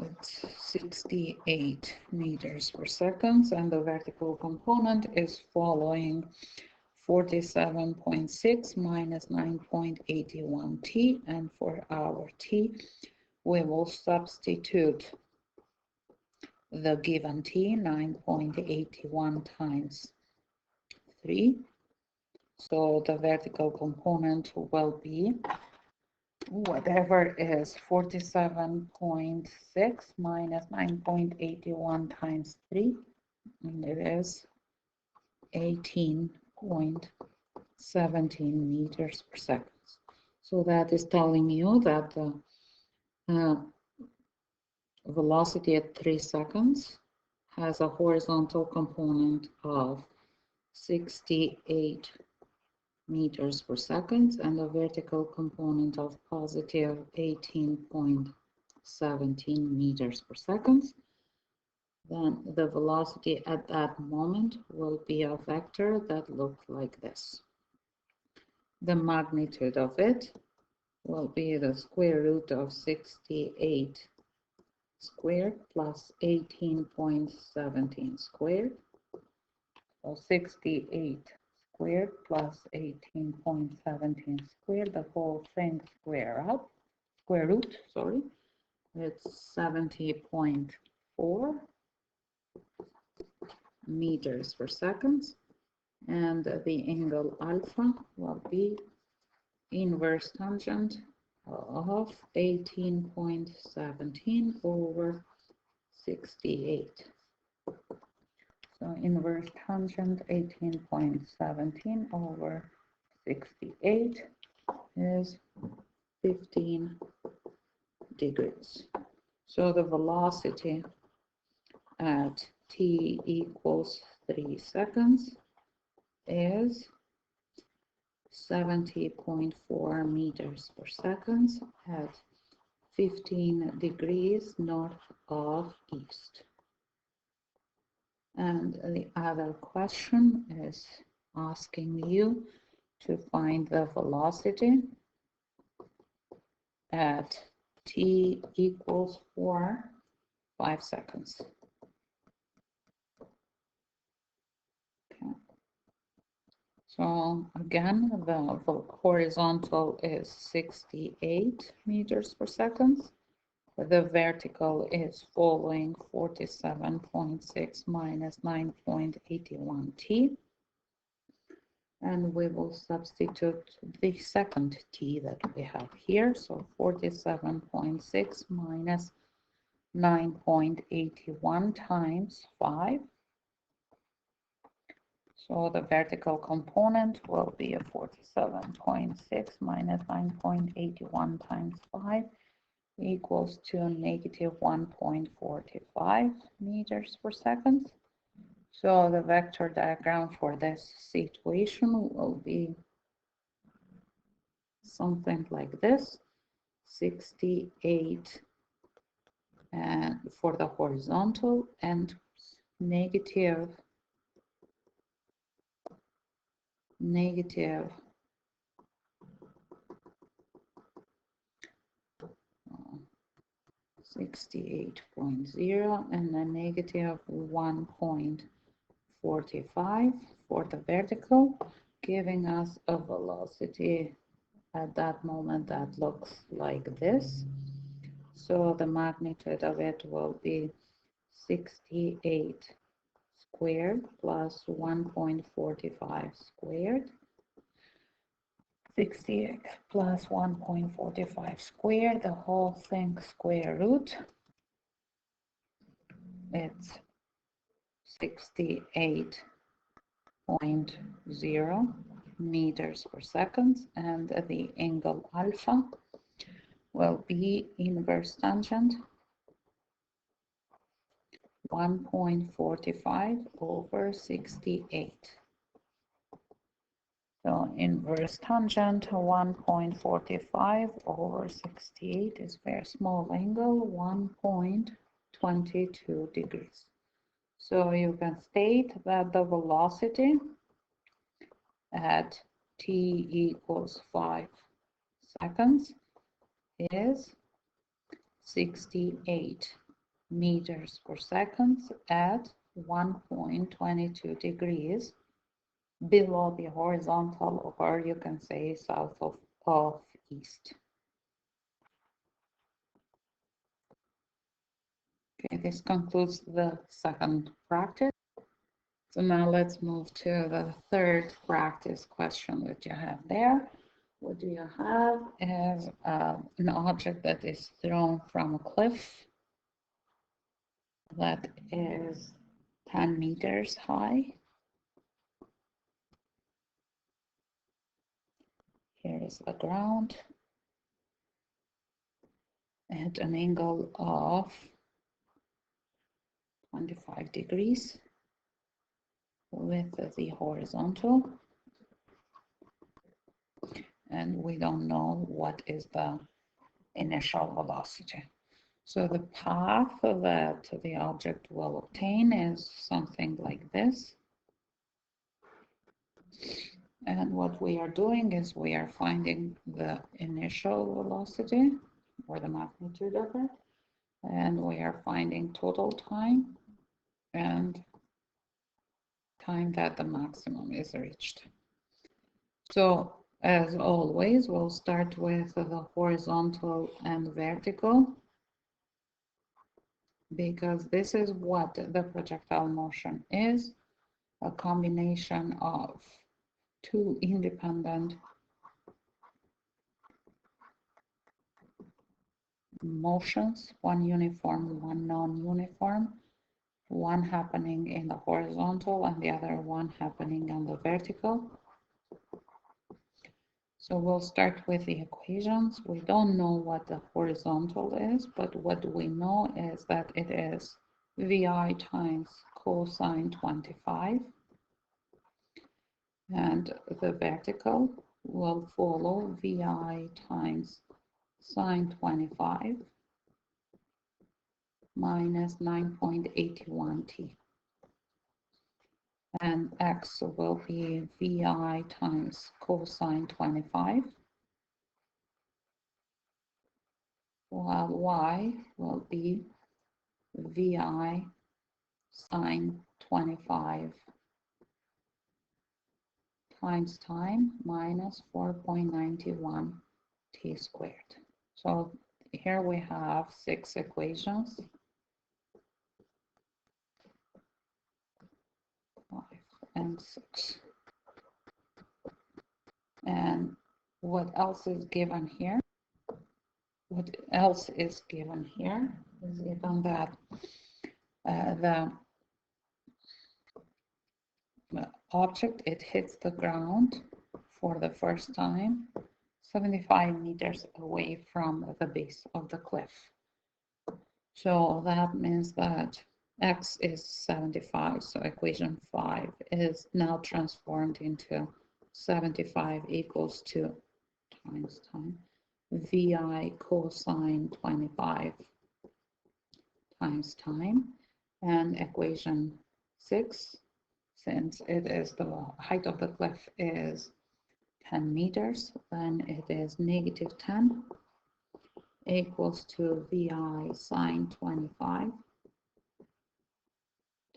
it's 68 meters per second, and the vertical component is following 47.6 minus 9.81 t, and for our t, we will substitute the given t, 9.81 times 3. So the vertical component will be whatever is 47.6 minus 9.81 times 3, and it is 18.17 meters per second. So that is telling you that the velocity at 3 seconds has a horizontal component of 68 meters per second and a vertical component of positive 18.17 meters per second. Then the velocity at that moment will be a vector that looks like this. The magnitude of it will be the square root of 68 squared plus 18.17 squared, so 68 squared plus 18.17 squared, the whole thing square root, sorry, it's 70.4 meters per second, and the angle alpha will be inverse tangent of 18.17 over 68. So inverse tangent 18.17 over 68 is 15 degrees. So the velocity at t equals 3 seconds is 70.4 meters per second at 15 degrees north of east. And the other question is asking you to find the velocity at t equals 5 seconds. Okay. So again, the horizontal is 68 meters per second. The vertical is following 47.6 minus 9.81 t. And we will substitute the second t that we have here. So 47.6 minus 9.81 times 5. So the vertical component will be a 47.6 minus 9.81 times 5 equals to negative 1.45 meters per second. So the vector diagram for this situation will be something like this: 68 and for the horizontal and negative 68.0 and a negative 1.45 for the vertical, giving us a velocity at that moment that looks like this. So the magnitude of it will be 68 squared plus 1.45 squared. 68 plus 1.45 squared, the whole thing square root. It's 68.0 meters per second, and the angle alpha will be inverse tangent 1.45 over 68. So inverse tangent 1.45 over 68 is very small angle, 1.22 degrees. So you can state that the velocity at t equals 5 seconds is 68 meters per second at 1.22 degrees below the horizontal, or you can say south of east. Okay, this concludes the second practice. So now let's move to the third practice question that you have there. What do you have is an object that is thrown from a cliff that is 10 meters high. Here is the ground at an angle of 25 degrees with the horizontal, and we don't know what is the initial velocity. So the path that the object will obtain is something like this. And what we are doing is we are finding the initial velocity or the magnitude of it, and we are finding total time and time that the maximum is reached. So as always, we'll start with the horizontal and vertical, because this is what the projectile motion is, a combination of two independent motions, one uniform, one non-uniform, one happening in the horizontal and the other one happening on the vertical. So we'll start with the equations. We don't know what the horizontal is, but what we know is that it is VI times cosine 25, and the vertical will follow VI times sine 25 minus 9.81 t. And x will be VI times cosine 25, while y will be VI sine 25 times time minus 4.91 t squared. So here we have 6 equations. 5 and 6. And what else is given here? What else is given here is given that the object, it hits the ground for the first time 75 meters away from the base of the cliff. So that means that x is 75, so equation 5 is now transformed into 75 equals to times time VI cosine 25 times time, and equation 6, since it is the height of the cliff is 10 meters, then it is negative 10 equals to VI sine 25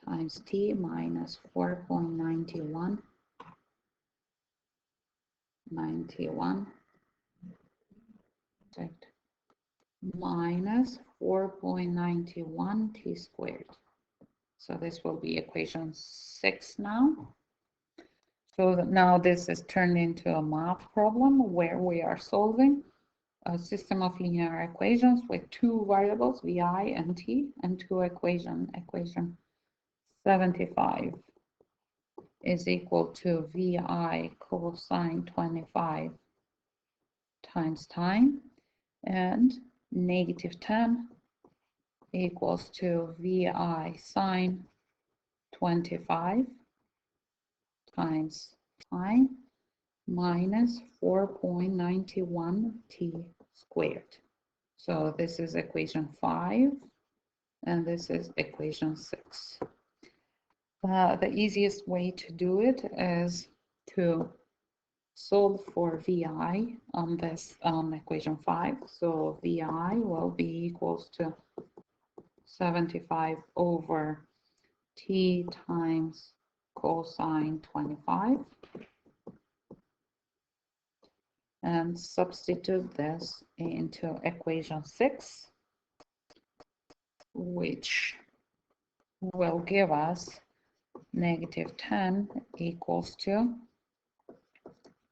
times t minus 4.91 minus 4.91 t squared. So this will be equation 6 now. So now this is turned into a math problem where we are solving a system of linear equations with two variables, VI and t, and two equations. Equation 75 is equal to VI cosine 25 times time, and negative 10 equals to VI sine 25 times time minus 4.91 t squared. So this is equation 5 and this is equation 6. The easiest way to do it is to solve for VI on this equation 5. So VI will be equals to 75 over t times cosine 25. And substitute this into equation 6, which will give us negative 10 equals to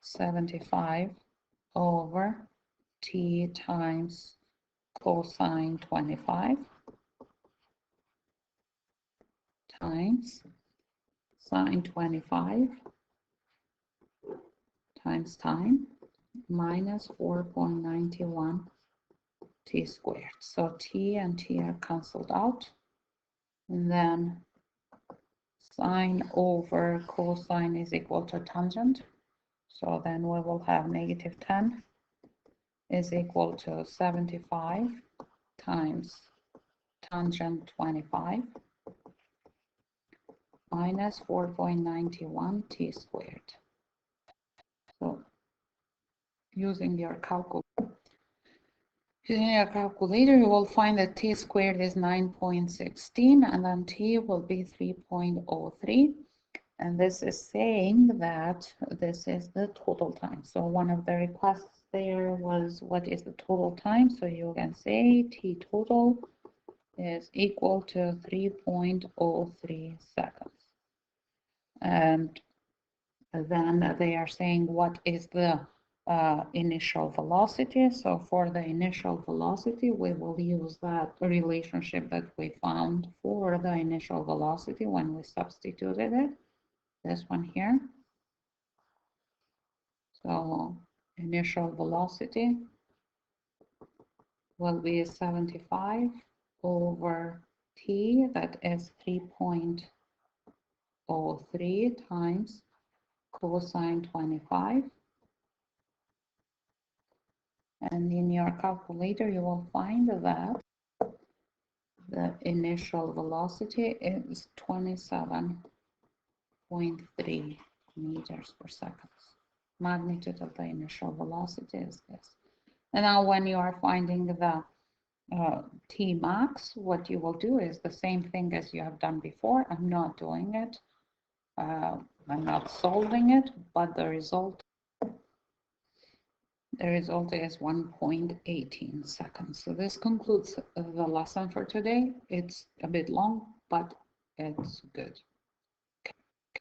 75 over t times cosine 25 times sine 25 times time minus 4.91 t squared. So t and t are cancelled out, and then sine over cosine is equal to tangent. So then we will have negative 10 is equal to 75 times tangent 25 minus 4.91 t squared. So using your calculator, you will find that t squared is 9.16, and then t will be 3.03. And this is saying that this is the total time. So one of the requests there was, what is the total time? So you can say t total is equal to 3.03 seconds. And then they are saying what is the initial velocity. So for the initial velocity, we will use that relationship that we found for the initial velocity when we substituted it. This one here. So initial velocity will be 75 over t, that is 3.03 times cosine 25. And in your calculator, you will find that the initial velocity is 27.3 meters per second. Magnitude of the initial velocity is this. And now when you are finding the T max, what you will do is the same thing as you have done before. I'm not doing it. I'm not solving it, but the result is 1.18 seconds. So this concludes the lesson for today. It's a bit long, but it's good.